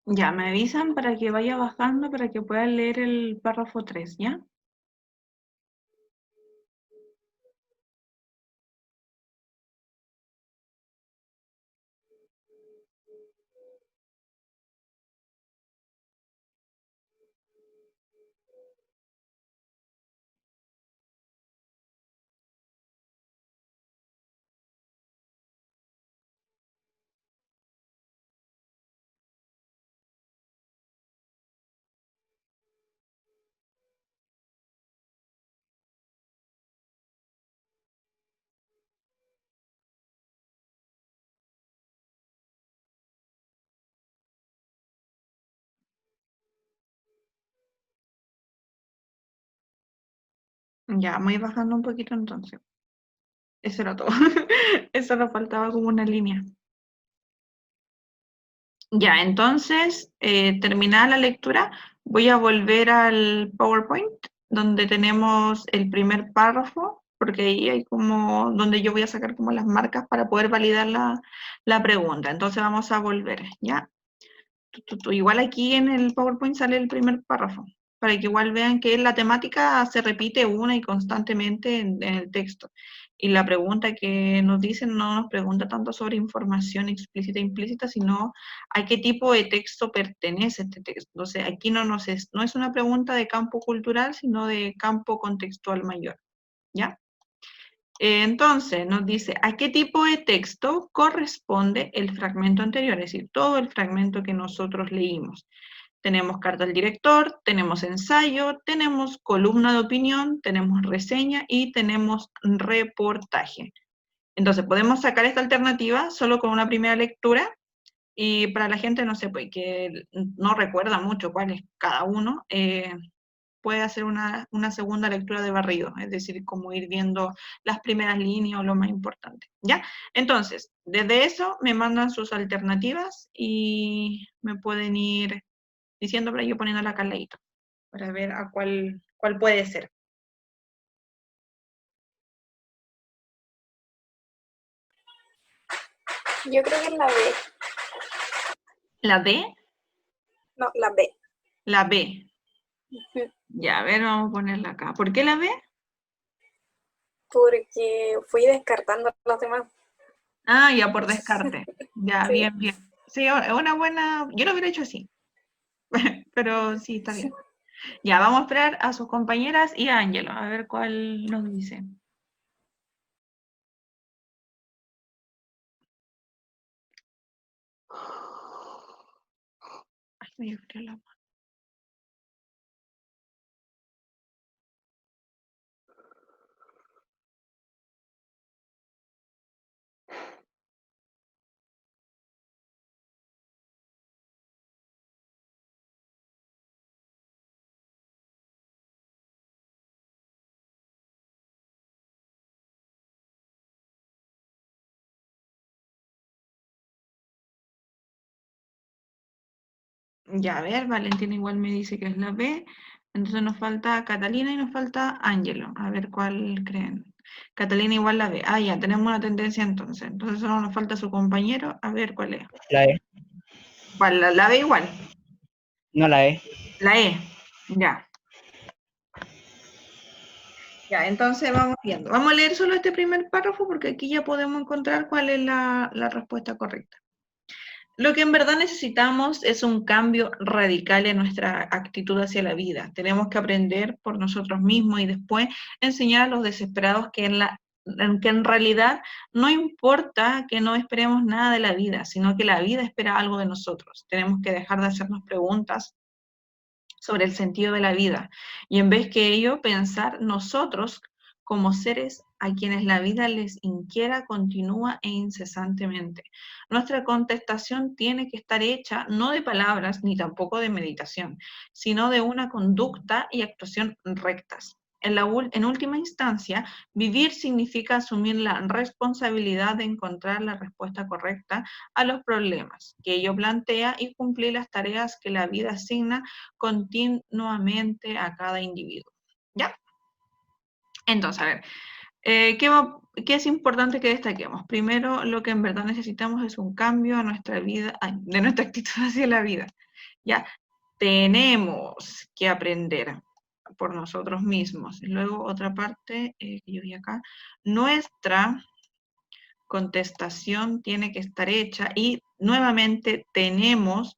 Ya, me avisan para que vaya bajando para que puedan leer el párrafo 3, ¿ya? Ya, voy bajando un poquito entonces. Eso era todo. Eso nos faltaba como una línea. Ya, entonces, terminada la lectura, voy a volver al PowerPoint, donde tenemos el primer párrafo, porque ahí hay como, donde yo voy a sacar como las marcas para poder validar la pregunta. Entonces vamos a volver, ¿ya? Igual aquí en el PowerPoint sale el primer párrafo, para que igual vean que la temática se repite una y constantemente en el texto. Y la pregunta que nos dicen no nos pregunta tanto sobre información explícita e implícita, sino a qué tipo de texto pertenece este texto. Entonces, aquí no es una pregunta de campo cultural, sino de campo contextual mayor, ¿ya? Entonces, nos dice, ¿a qué tipo de texto corresponde el fragmento anterior? Es decir, todo el fragmento que nosotros leímos. Tenemos carta al director, tenemos ensayo, tenemos columna de opinión, tenemos reseña y tenemos reportaje. Entonces, podemos sacar esta alternativa solo con una primera lectura y para la gente, no sé, pues, que no recuerda mucho cuál es cada uno, puede hacer una segunda lectura de barrido, es decir, como ir viendo las primeras líneas o lo más importante, ¿ya? Entonces, desde eso me mandan sus alternativas y me pueden ir diciendo para yo poniendo la caladito, para ver a cuál puede ser. Yo creo que es la B. ¿La D? No, la B. La B. Ujú. Ya, a ver, vamos a ponerla acá. ¿Por qué la B? Porque fui descartando los demás. Ah, ya por descarte. Ya, Sí. bien, bien. Sí, es una buena. Yo lo hubiera hecho así. Pero sí, está bien. Ya, vamos a esperar a sus compañeras y a Ángelo, a ver cuál nos dice. Ay, me dio frío la mano. Ya, a ver, Valentina igual me dice que es la B. Entonces nos falta Catalina y nos falta Ángelo. A ver cuál creen. Catalina igual la B. Ah, ya, tenemos una tendencia entonces. Entonces solo nos falta su compañero. A ver cuál es. La E. ¿Cuál? La B igual. No la E. La E. Ya. Ya, entonces vamos viendo. Vamos a leer solo este primer párrafo porque aquí ya podemos encontrar cuál es la respuesta correcta. Lo que en verdad necesitamos es un cambio radical en nuestra actitud hacia la vida. Tenemos que aprender por nosotros mismos y después enseñar a los desesperados que en realidad no importa que no esperemos nada de la vida, sino que la vida espera algo de nosotros. Tenemos que dejar de hacernos preguntas sobre el sentido de la vida y en vez que ello pensar nosotros como seres a quienes la vida les inquiera continua e incesantemente. Nuestra contestación tiene que estar hecha no de palabras ni tampoco de meditación, sino de una conducta y actuación rectas. En última instancia, vivir significa asumir la responsabilidad de encontrar la respuesta correcta a los problemas que ello plantea y cumplir las tareas que la vida asigna continuamente a cada individuo. ¿Ya? Entonces, a ver, ¿qué es importante que destaquemos? Primero, lo que en verdad necesitamos es un cambio a nuestra vida, de nuestra actitud hacia la vida. ¿Ya? Tenemos que aprender por nosotros mismos. Y luego, otra parte que yo vi acá, nuestra contestación tiene que estar hecha y nuevamente tenemos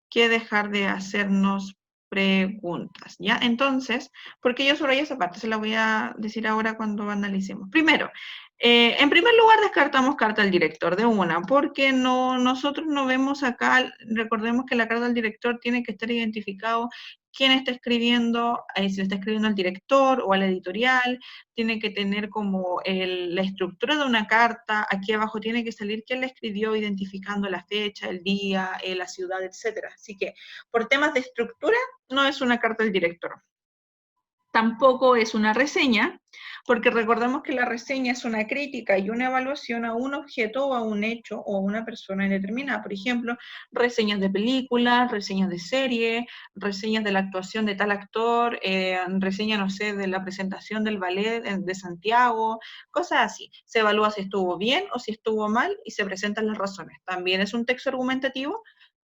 que dejar de hacernos preguntas, ¿ya? Entonces, porque yo subrayé esa parte, se la voy a decir ahora cuando analicemos. Primero, en primer lugar descartamos carta al director de una, porque nosotros no vemos acá, recordemos que la carta al director tiene que estar identificado quién está escribiendo, si le está escribiendo al director o al editorial, tiene que tener como la estructura de una carta, aquí abajo tiene que salir quién la escribió, identificando la fecha, el día, la ciudad, etcétera. Así que por temas de estructura no es una carta del director. Tampoco es una reseña, porque recordemos que la reseña es una crítica y una evaluación a un objeto o a un hecho o a una persona determinada. Por ejemplo, reseñas de películas, reseñas de serie, reseñas de la actuación de tal actor, reseña, no sé, de la presentación del ballet de Santiago, cosas así. Se evalúa si estuvo bien o si estuvo mal y se presentan las razones. También es un texto argumentativo,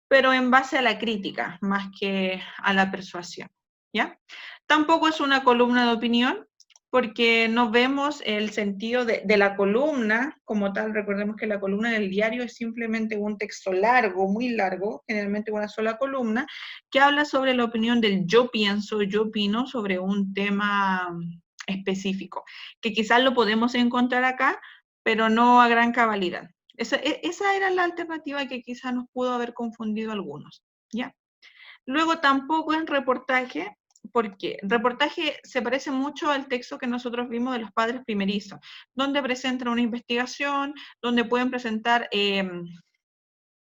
pero en base a la crítica, más que a la persuasión, ¿ya? Tampoco es una columna de opinión, porque no vemos el sentido de la columna como tal. Recordemos que la columna del diario es simplemente un texto largo, muy largo, generalmente una sola columna, que habla sobre la opinión del yo pienso, yo opino sobre un tema específico, que quizás lo podemos encontrar acá, pero no a gran cabalidad. Esa era la alternativa que quizás nos pudo haber confundido a algunos, ¿ya? Luego tampoco es reportaje, porque el reportaje se parece mucho al texto que nosotros vimos de los padres primerizos, donde presentan una investigación, donde pueden presentar,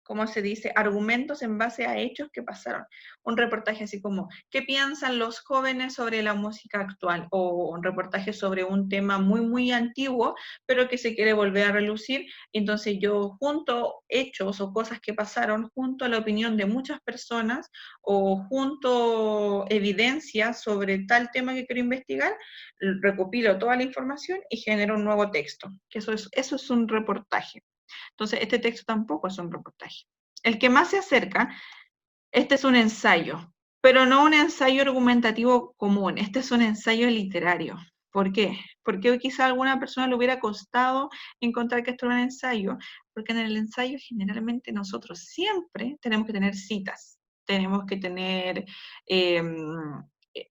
¿cómo se dice?, argumentos en base a hechos que pasaron. Un reportaje así como, ¿qué piensan los jóvenes sobre la música actual? O un reportaje sobre un tema muy, muy antiguo, pero que se quiere volver a relucir. Entonces yo junto hechos o cosas que pasaron, junto a la opinión de muchas personas, o junto evidencias sobre tal tema que quiero investigar, recopilo toda la información y genero un nuevo texto. Que eso es un reportaje. Entonces, este texto tampoco es un reportaje. El que más se acerca, este es un ensayo, pero no un ensayo argumentativo común, este es un ensayo literario. ¿Por qué? Porque hoy quizá a alguna persona le hubiera costado encontrar que esto era un ensayo, porque en el ensayo generalmente nosotros siempre tenemos que tener citas, tenemos que tener,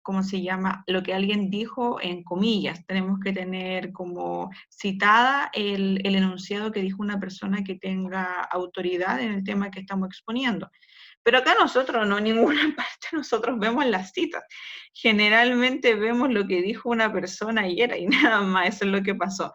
¿cómo se llama? Lo que alguien dijo en comillas, tenemos que tener como citada el enunciado que dijo una persona que tenga autoridad en el tema que estamos exponiendo. Pero acá nosotros, no en ninguna parte, nosotros vemos las citas. Generalmente vemos lo que dijo una persona ayer y nada más, eso es lo que pasó.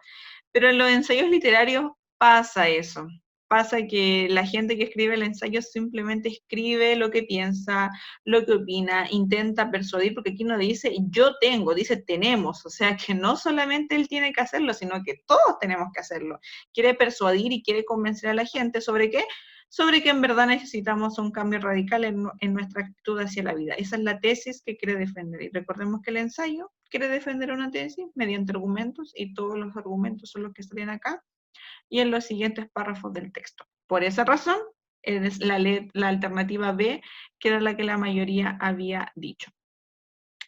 Pero en los ensayos literarios pasa eso. Pasa que la gente que escribe el ensayo simplemente escribe lo que piensa, lo que opina, intenta persuadir, porque aquí no dice yo tengo, dice tenemos, o sea que no solamente él tiene que hacerlo, sino que todos tenemos que hacerlo. Quiere persuadir y quiere convencer a la gente ¿sobre qué? Sobre que en verdad necesitamos un cambio radical en nuestra actitud hacia la vida. Esa es la tesis que quiere defender. Y recordemos que el ensayo quiere defender una tesis mediante argumentos, y todos los argumentos son los que salen acá y en los siguientes párrafos del texto. Por esa razón, es la alternativa B, que era la que la mayoría había dicho.